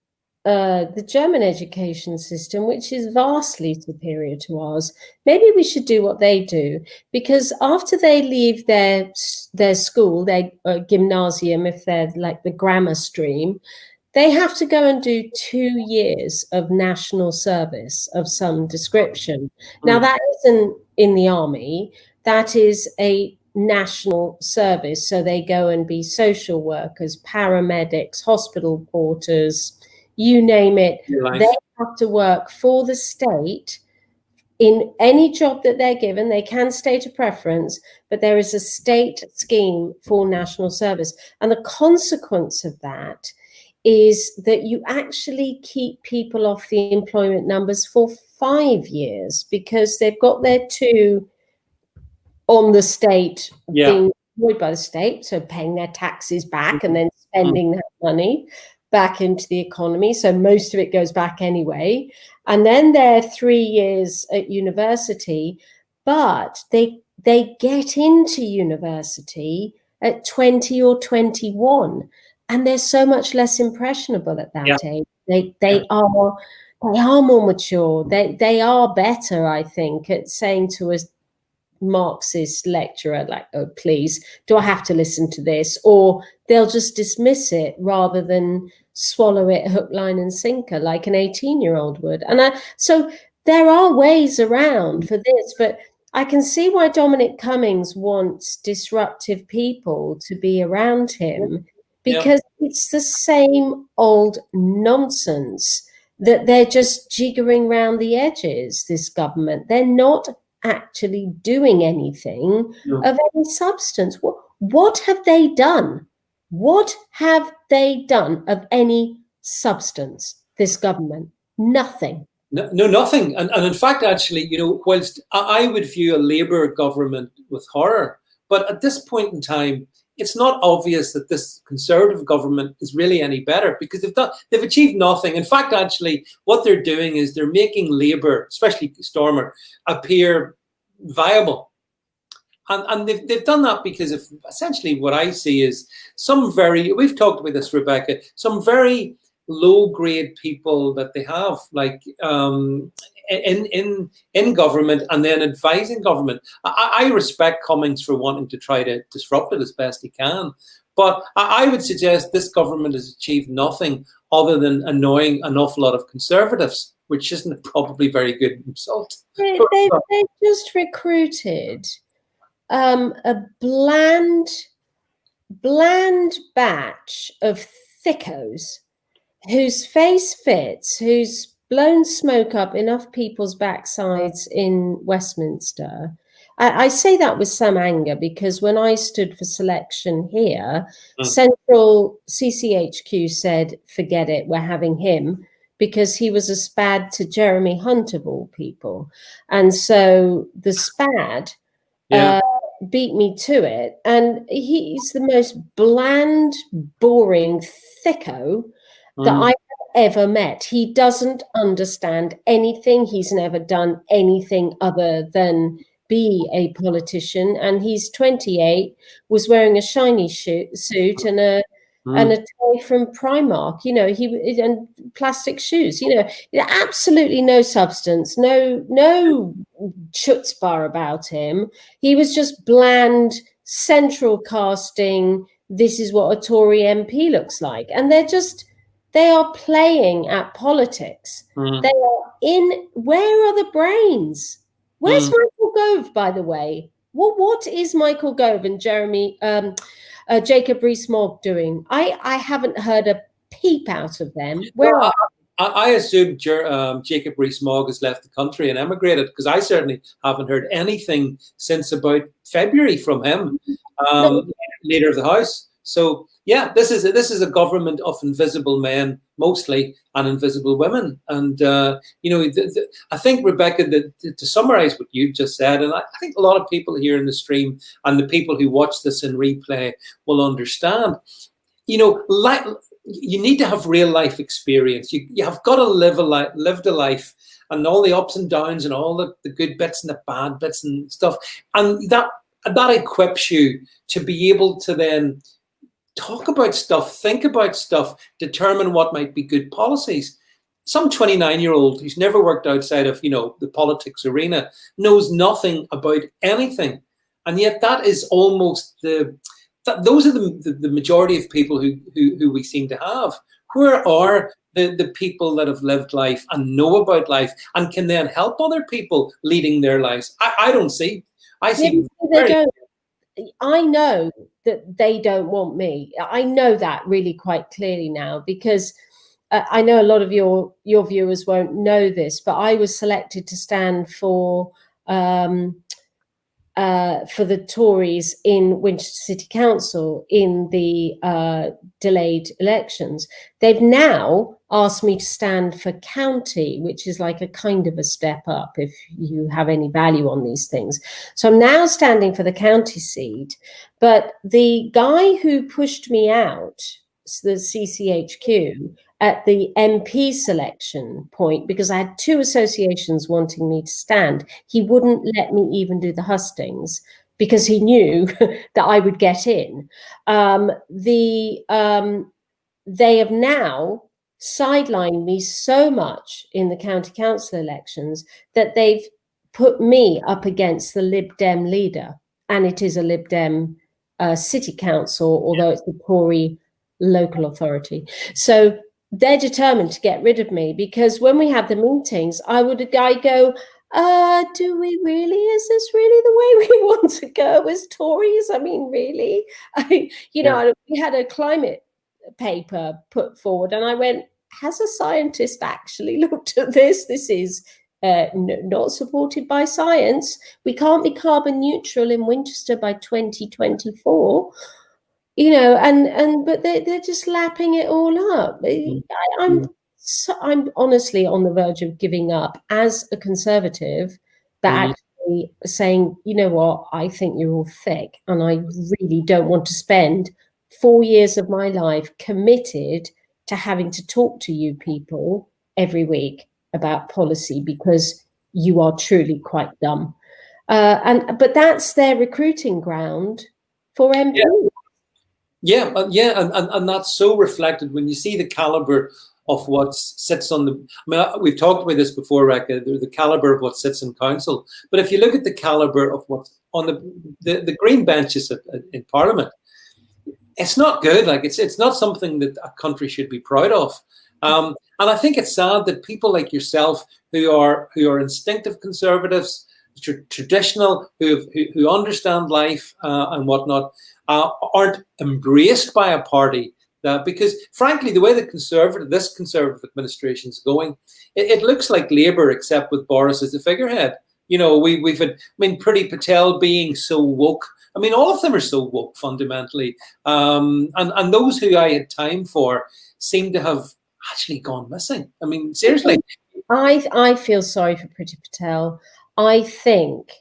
education system, which is vastly superior to ours. Maybe we should do what they do, because after they leave their school, their gymnasium, if they're like the grammar stream, they have to go and do 2 years of national service of some description. Now, that isn't in the army. That is a national service. So they go and be social workers, paramedics, hospital porters, you name it. They have to work for the state in any job that they're given. They can state a preference, but there is a state scheme for national service. And the consequence of that is that you actually keep people off the employment numbers for 5 years, because they've got their 2 on the state, being employed by the state, so paying their taxes back and then spending that money back into the economy. So most of it goes back anyway. And then they're 3 years at university, but they get into university at 20 or 21, and they're so much less impressionable at that age. They are more mature. They are better, I think, at saying to us Marxist lecturer, like, oh, please, do I have to listen to this? Or they'll just dismiss it rather than swallow it hook, line and sinker like an 18-year-old would. And so there are ways around for this, but I can see why Dominic Cummings wants disruptive people to be around him, because it's the same old nonsense that they're just jiggering around the edges, this government. They're not actually doing anything of any substance. What have they done? What have they done of any substance, this government? Nothing. No, nothing. And in fact, actually, whilst I would view a Labour government with horror, but at this point in time, it's not obvious that this Conservative government is really any better, because they've achieved nothing. In fact, actually, what they're doing is they're making Labour, especially Stormer, appear viable. And they've done that because of essentially what I see is we've talked about this, Rebecca, some very low-grade people that they have, like in government and then advising government. I respect Cummings for wanting to try to disrupt it as best he can, but I would suggest this government has achieved nothing other than annoying an awful lot of Conservatives, which isn't probably very good result. They've just recruited a bland batch of thickos whose face fits, who's blown smoke up enough people's backsides in Westminster. I say that with some anger, because when I stood for selection here, Central CCHQ said, forget it, we're having him, because he was a spad to Jeremy Hunt, of all people. And so the spad beat me to it. And he's the most bland, boring thicko that I've ever met. He doesn't understand anything. He's never done anything other than be a politician. And he's 28, was wearing a shiny suit and a toy from Primark, and plastic shoes, absolutely no substance, no chutzpah about him. He was just bland, central casting. This is what a Tory MP looks like. And they are playing at politics. They are where are the brains? Where's Michael Gove, by the way? what is Michael Gove and Jacob Rees-Mogg doing? I haven't heard a peep out of them. Where are I assume Jacob Rees-Mogg has left the country and emigrated, because I certainly haven't heard anything since about February from him, leader of the House. So yeah, this is a government of invisible men mostly, and invisible women. And I think, Rebecca, to summarise what you just said, and I think a lot of people here in the stream and the people who watch this in replay will understand. You need to have real life experience. You have got to lived a life, and all the ups and downs, and all the good bits and the bad bits and stuff. And that equips you to be able to then talk about stuff, think about stuff, determine what might be good policies. Some 29-year-old who's never worked outside of, the politics arena knows nothing about anything. And yet that is almost those are the majority of people who we seem to have. Where are the people that have lived life and know about life and can then help other people leading their lives? I don't see. I see. I know that they don't want me. I know that really quite clearly now, because I know a lot of your viewers won't know this, but I was selected to stand for the Tories in Winchester City Council in the delayed elections. They've now asked me to stand for county, which is like a kind of a step up if you have any value on these things. So I'm now standing for the county seat, but the guy who pushed me out, the CCHQ, at the MP selection point, because I had two associations wanting me to stand, he wouldn't let me even do the hustings because he knew that I would get in. They have now sidelined me so much in the county council elections that they've put me up against the Lib Dem leader, and it is a Lib Dem city council, although it's the Tory local authority. So they're determined to get rid of me, because when we have the meetings, I go, do we really? Is this really the way we want to go as Tories? I mean, really? We had a climate paper put forward, and I went, has a scientist actually looked at this? This is not supported by science. We can't be carbon neutral in Winchester by 2024. But they're just lapping it all up. I'm honestly on the verge of giving up as a Conservative, but actually saying, you know what, I think you're all thick, and I really don't want to spend 4 years of my life committed to having to talk to you people every week about policy, because you are truly quite dumb. But that's their recruiting ground for MP. Yeah, and that's so reflected when you see the caliber of what sits on the. I mean, we've talked about this before, Rebecca, the caliber of what sits in council. But if you look at the caliber of what's on the green benches in Parliament, it's not good. Like it's not something that a country should be proud of. And I think it's sad that people like yourself, who are instinctive Conservatives, traditional, who understand life and whatnot, aren't embraced by a party because, frankly, the way this Conservative administration is going, it looks like Labour, except with Boris as the figurehead. We've had, Priti Patel being so woke. All of them are so woke fundamentally, and those who I had time for seem to have actually gone missing. Seriously. I feel sorry for Priti Patel. I think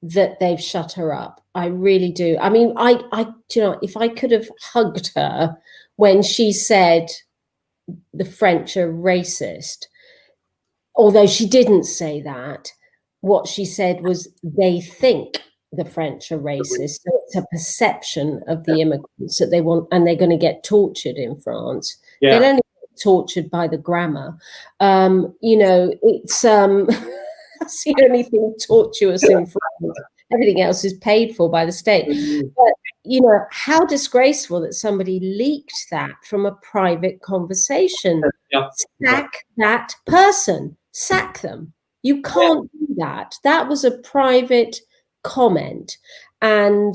that they've shut her up. I really do. If I could have hugged her when she said the French are racist, although she didn't say that, what she said was they think the French are racist. So it's a perception of the immigrants that they want, and they're going to get tortured in France. Yeah. They'll only get tortured by the grammar. It's that's the only thing tortuous in France. Everything else is paid for by the state. But, how disgraceful that somebody leaked that from a private conversation. Yeah. Sack that person. Sack them. You can't do that. That was a private comment. And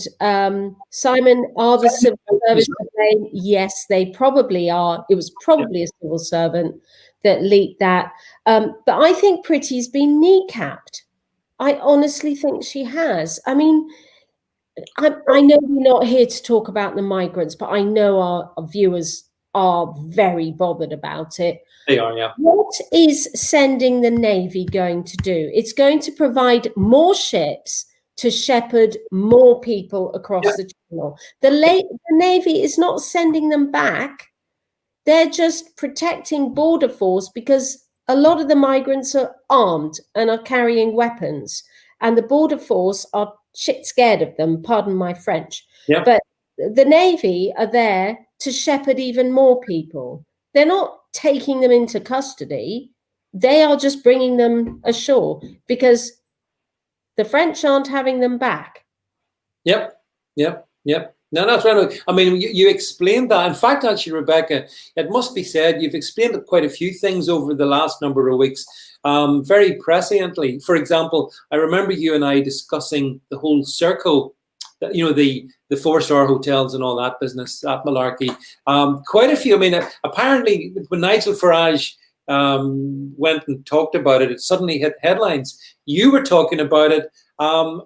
Simon, are the civil service to blame? Yes, they probably are. It was probably a civil servant that leaked that. But I think Pretty's been kneecapped. I honestly think she has. I mean, I know we're not here to talk about the migrants, but I know our viewers are very bothered about it. They are, yeah. What is sending the Navy going to do? It's going to provide more ships to shepherd more people across the channel. The Navy is not sending them back. They're just protecting border force, because a lot of the migrants are armed and are carrying weapons, and the border force are shit scared of them, pardon my French. Yeah. But the Navy are there to shepherd even more people. They're not taking them into custody. They are just bringing them ashore, because the French aren't having them back. Yep. No, that's right. I mean, you explained that. In fact, actually, Rebecca, it must be said, you've explained quite a few things over the last number of weeks, very presciently. For example, I remember you and I discussing the whole Serco, you know, the 4-star hotels and all that business, that malarkey. Quite a few. I mean, apparently, when Nigel Farage went and talked about it, it suddenly hit headlines. You were talking about it, a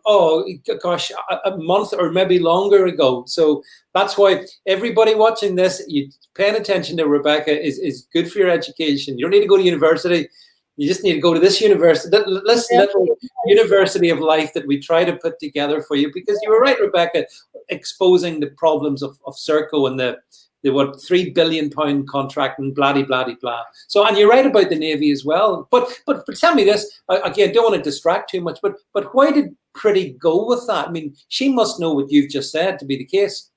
month or maybe longer ago. So that's why everybody watching this, you paying attention to Rebecca is good for your education. You don't need to go to university. You just need to go to this university, this little university of life that we try to put together for you. Because you were right, Rebecca, exposing the problems of Serco and the what, £3 billion contract and blah, blah, blah. So, and you're right about the Navy as well. But tell me this, again, don't want to distract too much, but why did Pretty go with that? I mean, she must know what you've just said to be the case.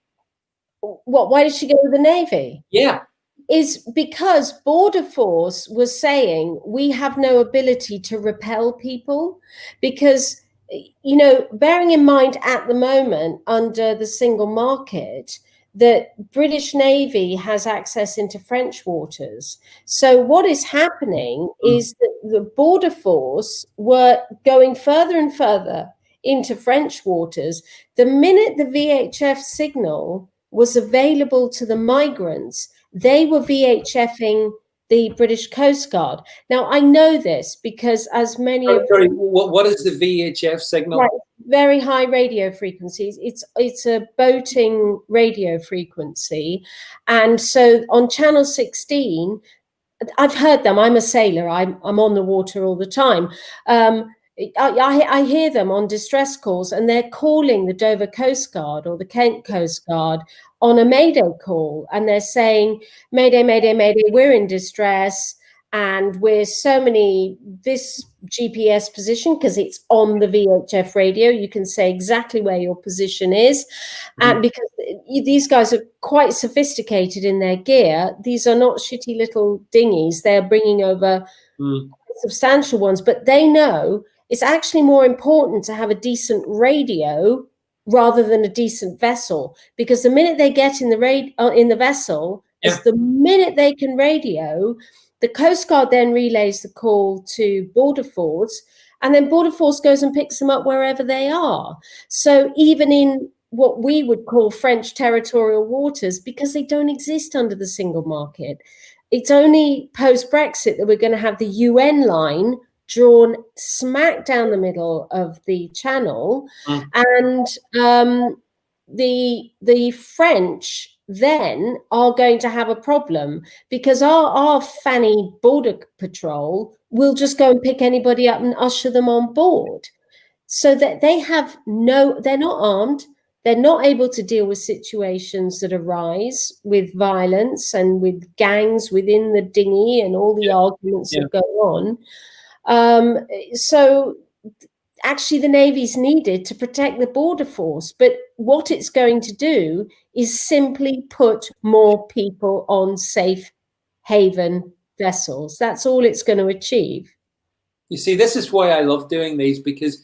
What, why did she go with the Navy? Yeah. Is because Border Force was saying we have no ability to repel people, because, you know, bearing in mind at the moment under the single market, that British Navy has access into French waters. So what is happening is that the Border Force were going further and further into French waters. The minute the VHF signal was available to the migrants, they were VHFing the British Coast Guard. Now, I know this because as many Sorry, what is the VHF signal? Right, very high radio frequencies. It's a boating radio frequency. And so on channel 16, I've heard them. I'm a sailor. I'm on the water all the time. I hear them on distress calls, and they're calling the Dover Coast Guard or the Kent Coast Guard on a Mayday call, and they're saying, Mayday, Mayday, Mayday, we're in distress, and we're this GPS position, because it's on the VHF radio, you can say exactly where your position is. And because these guys are quite sophisticated in their gear, these are not shitty little dinghies, they're bringing over substantial ones, but they know it's actually more important to have a decent radio rather than a decent vessel, because the minute they get in the vessel, is the minute they can radio, the Coast Guard then relays the call to Border Force, and then Border Force goes and picks them up wherever they are. So even in what we would call French territorial waters, because they don't exist under the single market, it's only post-Brexit that we're going to have the UN line drawn smack down the middle of the channel, and the French then are going to have a problem, because our fanny border patrol will just go and pick anybody up and usher them on board, so that they're not armed, they're not able to deal with situations that arise with violence and with gangs within the dinghy and all the arguments that go on. So actually the Navy's needed to protect the border force, but what it's going to do is simply put more people on safe haven vessels. That's all it's going to achieve. You see, this is why I love doing these, because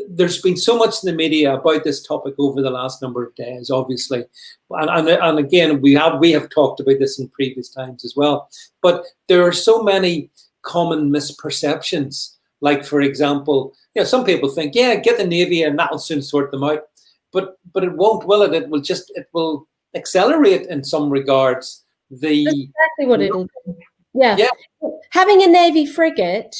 there's been so much in the media about this topic over the last number of days, obviously, and again, we have talked about this in previous times as well. But there are so many common misperceptions. Like, for example, some people think, yeah, get the Navy and that'll soon sort them out. But it won't, will it? It will accelerate in some regards. That's exactly what it'll do. Yeah. Yeah. Having a Navy frigate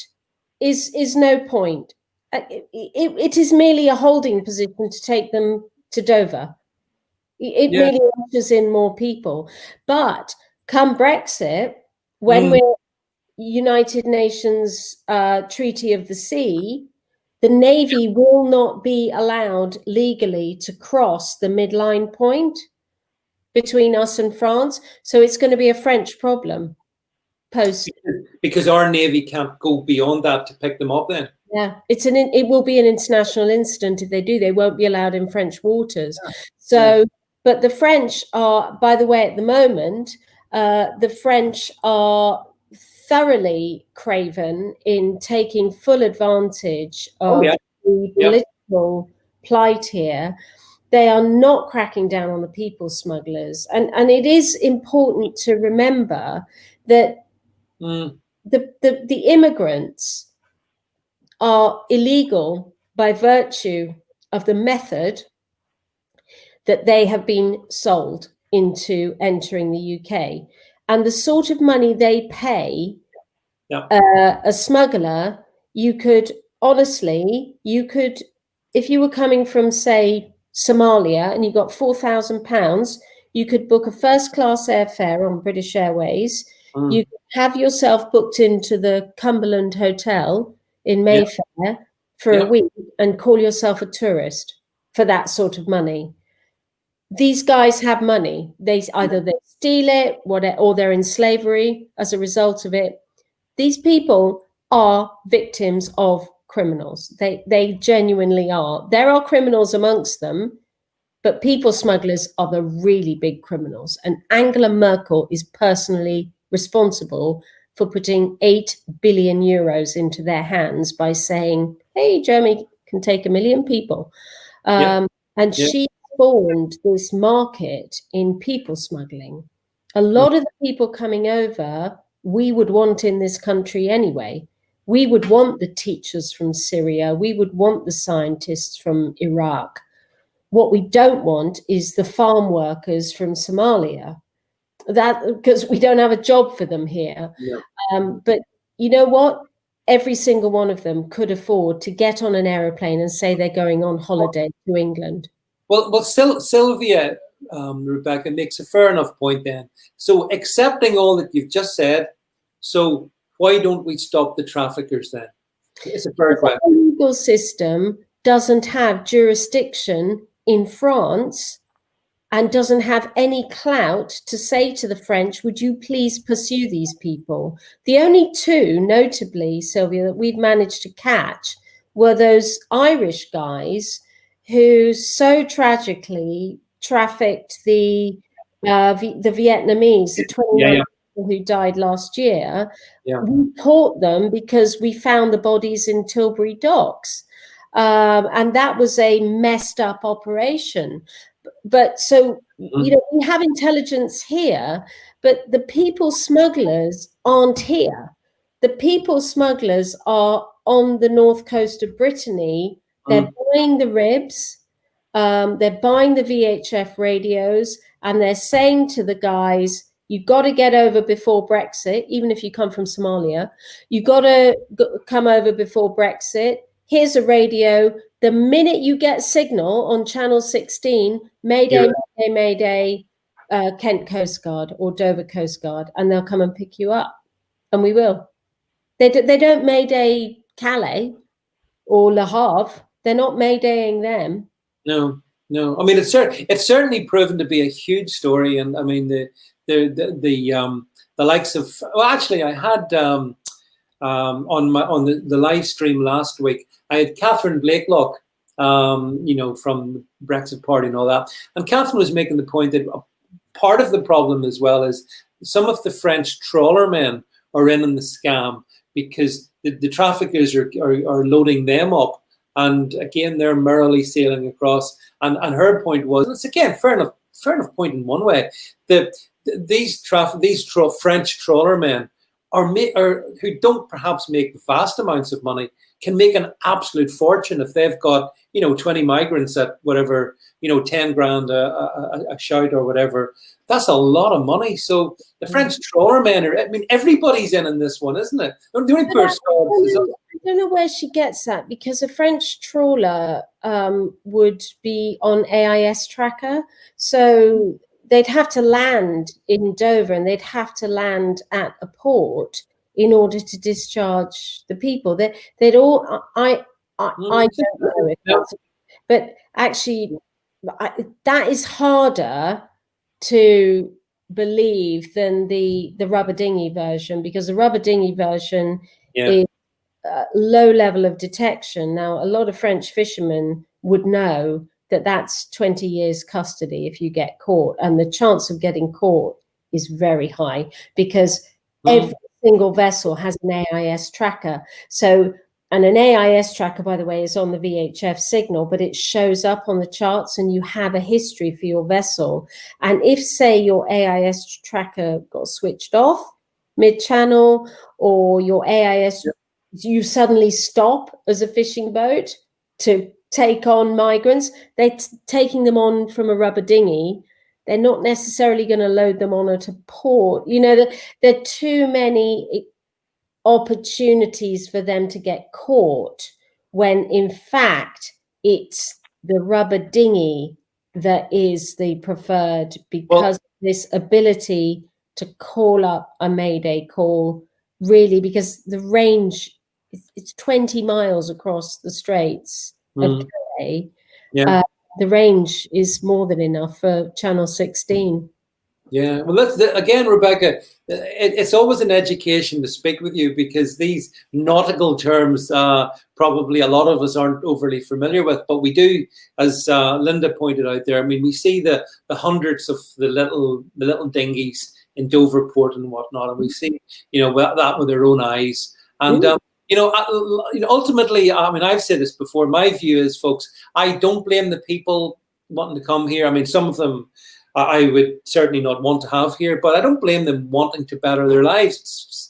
is no point. It is merely a holding position to take them to Dover. It merely ushers in more people. But come Brexit, when we're United Nations Treaty of the Sea, the Navy will not be allowed legally to cross the midline point between us and France. So it's going to be a French problem post. Because our Navy can't go beyond that to pick them up then. Yeah, it will be an international incident if they do. They won't be allowed in French waters. Yeah. So, but the French are, by the way, at the moment, the French are thoroughly craven in taking full advantage of the political plight here. They are not cracking down on the people smugglers. And it is important to remember that the immigrants are illegal by virtue of the method that they have been sold into entering the UK. And the sort of money they pay a smuggler, you could, if you were coming from, say, Somalia and you got £4,000, you could book a first-class airfare on British Airways. You could have yourself booked into the Cumberland Hotel in Mayfair for a week and call yourself a tourist for that sort of money. These guys have money. Either they steal it, or they're in slavery as a result of it. These people are victims of criminals. They genuinely are. There are criminals amongst them, but people smugglers are the really big criminals. And Angela Merkel is personally responsible for putting 8 billion euros into their hands by saying, hey, Germany can take 1 million people. She spawned this market in people smuggling. A lot of the people coming over, we would want in this country anyway. We would want the teachers from Syria. We would want the scientists from Iraq. What we don't want is the farm workers from Somalia. Because we don't have a job for them here. But you know what? Every single one of them could afford to get on an aeroplane and say they're going on holiday to England. Well, Sylvia, Rebecca, makes a fair enough point then. So accepting all that you've just said, so why don't we stop the traffickers then? It's a fair question. The legal system doesn't have jurisdiction in France and doesn't have any clout to say to the French, would you please pursue these people? The only two, notably, Sylvia, that we've managed to catch were those Irish guys who so tragically trafficked the Vietnamese, the 21 people who died last year. We caught them because we found the bodies in Tilbury Docks. And that was a messed up operation. But so, we have intelligence here, but the people smugglers aren't here. The people smugglers are on the north coast of Brittany. They're buying the ribs, they're buying the VHF radios, and they're saying to the guys, you've got to get over before Brexit, even if you come from Somalia. You've got to come over before Brexit. Here's a radio. The minute you get signal on channel 16, Mayday, Mayday, Mayday, Kent Coast Guard or Dover Coast Guard, and they'll come and pick you up. And we will. They don't Mayday Calais or Le Havre. They're not Maydaying them. No. I mean, it's certainly proven to be a huge story. And I mean, the likes of, well, actually, I had on the live stream last week, I had Catherine Blakelock, from the Brexit Party and all that. And Catherine was making the point that part of the problem as well is some of the French trawler men are in on the scam because the traffickers are loading them up. And again, they're merrily sailing across. And her point was, it's again, fair enough point in one way, that these French trawler men or who don't perhaps make vast amounts of money can make an absolute fortune if they've got 20 migrants at whatever 10 grand a shout or whatever. That's a lot of money. So the French trawler men are, I mean, everybody's in this one, isn't it? The only person I don't know where she gets that, because a French trawler would be on AIS tracker. So they'd have to land in Dover and they'd have to land at a port in order to discharge the people. They'd all, I don't know if that's, but actually that is harder to believe than the rubber dinghy version, because the rubber dinghy version is low level of detection. Now, a lot of French fishermen would know that that's 20 years custody if you get caught, and the chance of getting caught is very high because every single vessel has an AIS tracker. So, and an AIS tracker, by the way, is on the VHF signal, but it shows up on the charts and you have a history for your vessel. And if, say, your AIS tracker got switched off mid-channel, or your AIS, you suddenly stop as a fishing boat to take on migrants, they're taking them on from a rubber dinghy. They're not necessarily going to load them on at a port. There are too many opportunities for them to get caught, when in fact it's the rubber dinghy that is the preferred, because of this ability to call up a mayday call, really, because the range, it's 20 miles across the straits of Calais. The range is more than enough for Channel 16. Yeah, well, again, Rebecca, it's always an education to speak with you, because these nautical terms probably a lot of us aren't overly familiar with, but we do, as Linda pointed out there. I mean, we see the hundreds of the little dinghies in Dover port and whatnot, and we see that with our own eyes. And ultimately, I mean, I've said this before. My view is, folks, I don't blame the people wanting to come here. I mean, some of them I would certainly not want to have here, but I don't blame them wanting to better their lives.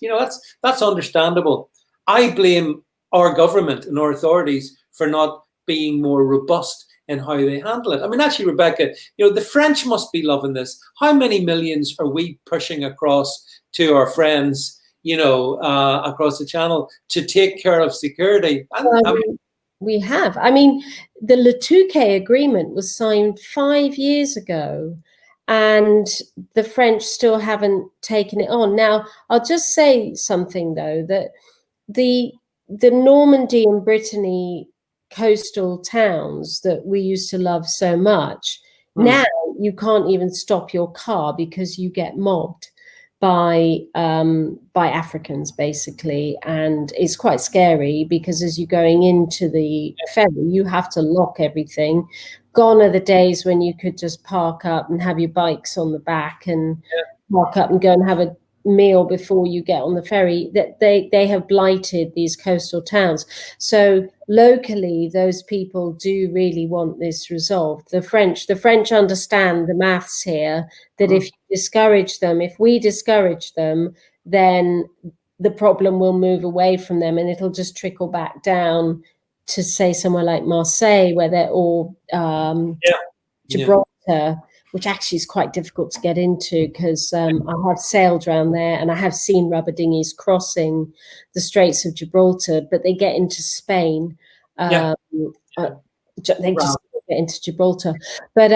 That's understandable. I blame our government and our authorities for not being more robust in how they handle it. I mean, actually, Rebecca, the French must be loving this. How many millions are we pushing across to our friends, across the channel to take care of security? We have. I mean, the Le Touquet agreement was signed 5 years ago, and the French still haven't taken it on. Now, I'll just say something, though, that the Normandy and Brittany coastal towns that we used to love so much, now you can't even stop your car because you get mobbed by Africans, basically. And it's quite scary, because as you're going into the ferry, you have to lock everything. Gone are the days when you could just park up and have your bikes on the back and park up and go and have a meal before you get on the ferry. That they have blighted these coastal towns. So locally, those people do really want this resolved. The French understand the maths here, that if you discourage them, if we discourage them, then the problem will move away from them, and it'll just trickle back down to, say, somewhere like Marseille, where they're all Gibraltar, which actually is quite difficult to get into, because I have sailed around there and I have seen rubber dinghies crossing the Straits of Gibraltar, but they get into Spain. They just get into Gibraltar. But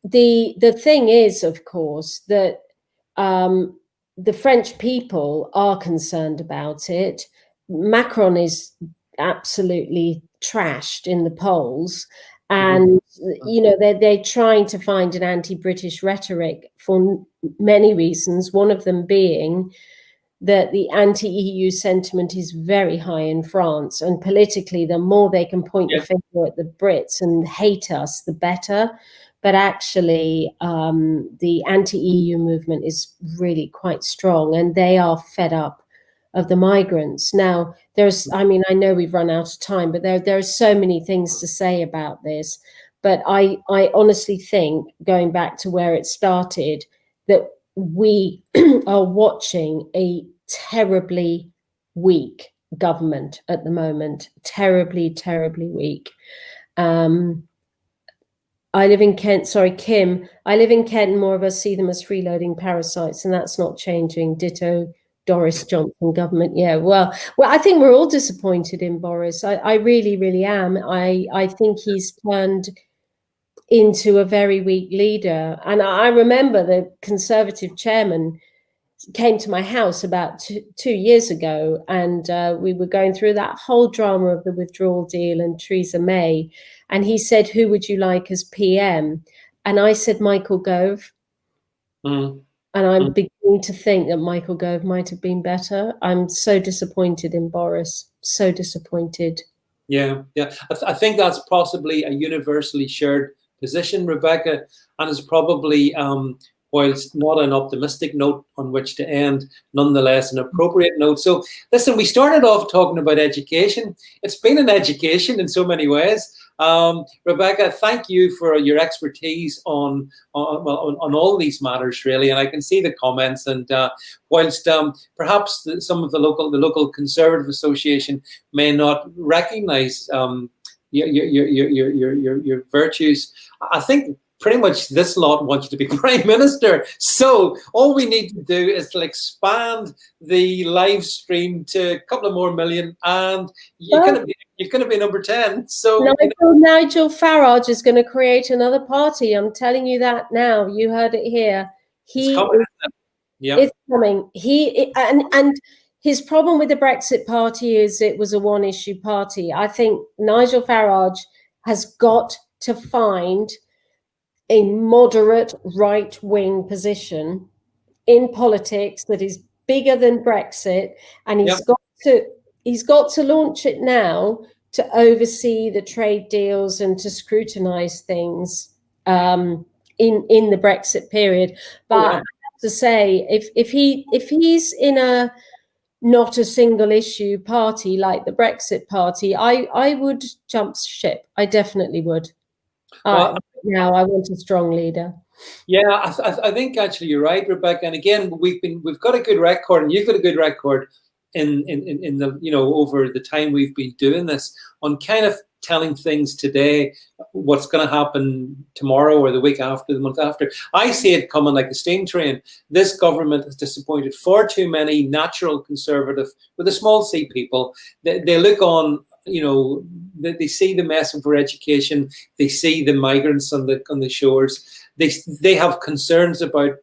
the thing is, of course, that the French people are concerned about it. Macron is absolutely trashed in the polls. And, they're trying to find an anti-British rhetoric for many reasons, one of them being that the anti-EU sentiment is very high in France. And politically, the more they can point the finger at the Brits and hate us, the better. But actually, the anti-EU movement is really quite strong, and they are fed up of the migrants. Now, I know we've run out of time, but there are so many things to say about this. But I honestly think, going back to where it started, that we are watching a terribly weak government at the moment. Terribly, terribly weak. I live in Kent. Sorry, Kim. I live in Kent, and more of us see them as freeloading parasites, and that's not changing. Ditto Doris Johnson government. Yeah, well, I think we're all disappointed in Boris. I really, really am. I think he's turned into a very weak leader. And I remember the Conservative chairman came to my house about 2 years ago, and we were going through that whole drama of the withdrawal deal and Theresa May. And he said, "Who would you like as PM?" And I said, "Michael Gove." And I'm beginning to think that Michael Gove might have been better. I'm so disappointed in Boris. So disappointed. Yeah. I think that's possibly a universally shared position, Rebecca, and it's probably, whilst not an optimistic note on which to end, nonetheless an appropriate note. So listen, we started off talking about education. It's been an education in so many ways. Rebecca, thank you for your expertise on all these matters, really. And I can see the comments. And whilst perhaps some of the local Conservative Association may not recognise your virtues, I think pretty much this lot wants you to be Prime Minister. So all we need to do is to expand the live stream to a couple of more million, and you're going to be number 10. So Nigel Farage is going to create another party. I'm telling you that now. You heard it here. It's coming. And his problem with the Brexit party is it was a one-issue party. I think Nigel Farage has got to find a moderate right-wing position in politics that is bigger than Brexit, and he's got to launch it now to oversee the trade deals and to scrutinise things in the Brexit period. But I have to say, if he's in a not a single issue party like the Brexit party, I would jump ship. I definitely would. Now I want a strong leader. Yeah, I think actually you're right, Rebecca. And again, we've got a good record, and you've got a good record in the over the time we've been doing this on kind of telling things today, what's going to happen tomorrow or the week after, the month after. I see it coming like a steam train. This government has disappointed far too many natural Conservative with a small C people. They look on. They see the mess of our education. They see the migrants on the shores. They have concerns about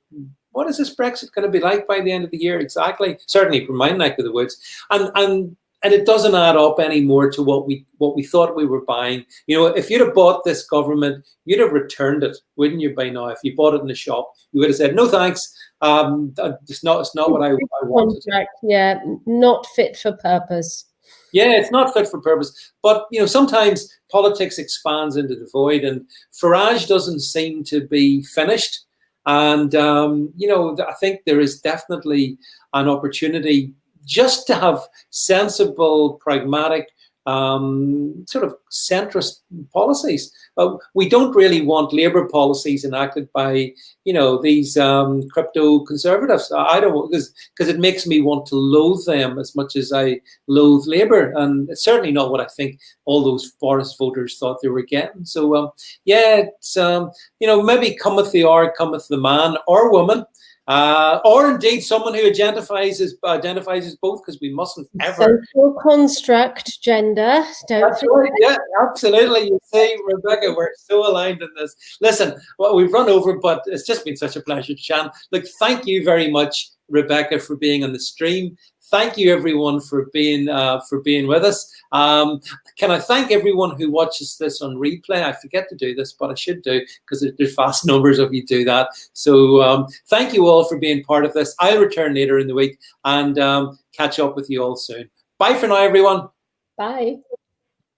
what is this Brexit going to be like by the end of the year exactly. Certainly from my neck of the woods, and it doesn't add up anymore to what we thought we were buying. If you'd have bought this government, you'd have returned it, wouldn't you? By now, if you bought it in the shop, you would have said no thanks. It's not what I wanted. Yeah, not fit for purpose. Yeah, it's not fit for purpose. But, sometimes politics expands into the void, and Farage doesn't seem to be finished. And, I think there is definitely an opportunity just to have sensible, pragmatic, sort of centrist policies. We don't really want Labour policies enacted by, these crypto conservatives. I don't, because it makes me want to loathe them as much as I loathe Labour, and it's certainly not what I think all those Boris voters thought they were getting. So it's maybe cometh the hour, cometh the man or woman. Or indeed someone who identifies as both, because we mustn't ever social construct gender. That's right. Yeah, absolutely. You see, Rebecca, we're so aligned in this. Listen, well, we've run over, but it's just been such a pleasure to chat. Look, thank you very much, Rebecca, for being on the stream. Thank you, everyone, for being with us. Can I thank everyone who watches this on replay? I forget to do this, but I should do, because there's vast numbers of you do that. So thank you all for being part of this. I'll return later in the week and catch up with you all soon. Bye for now, everyone. Bye.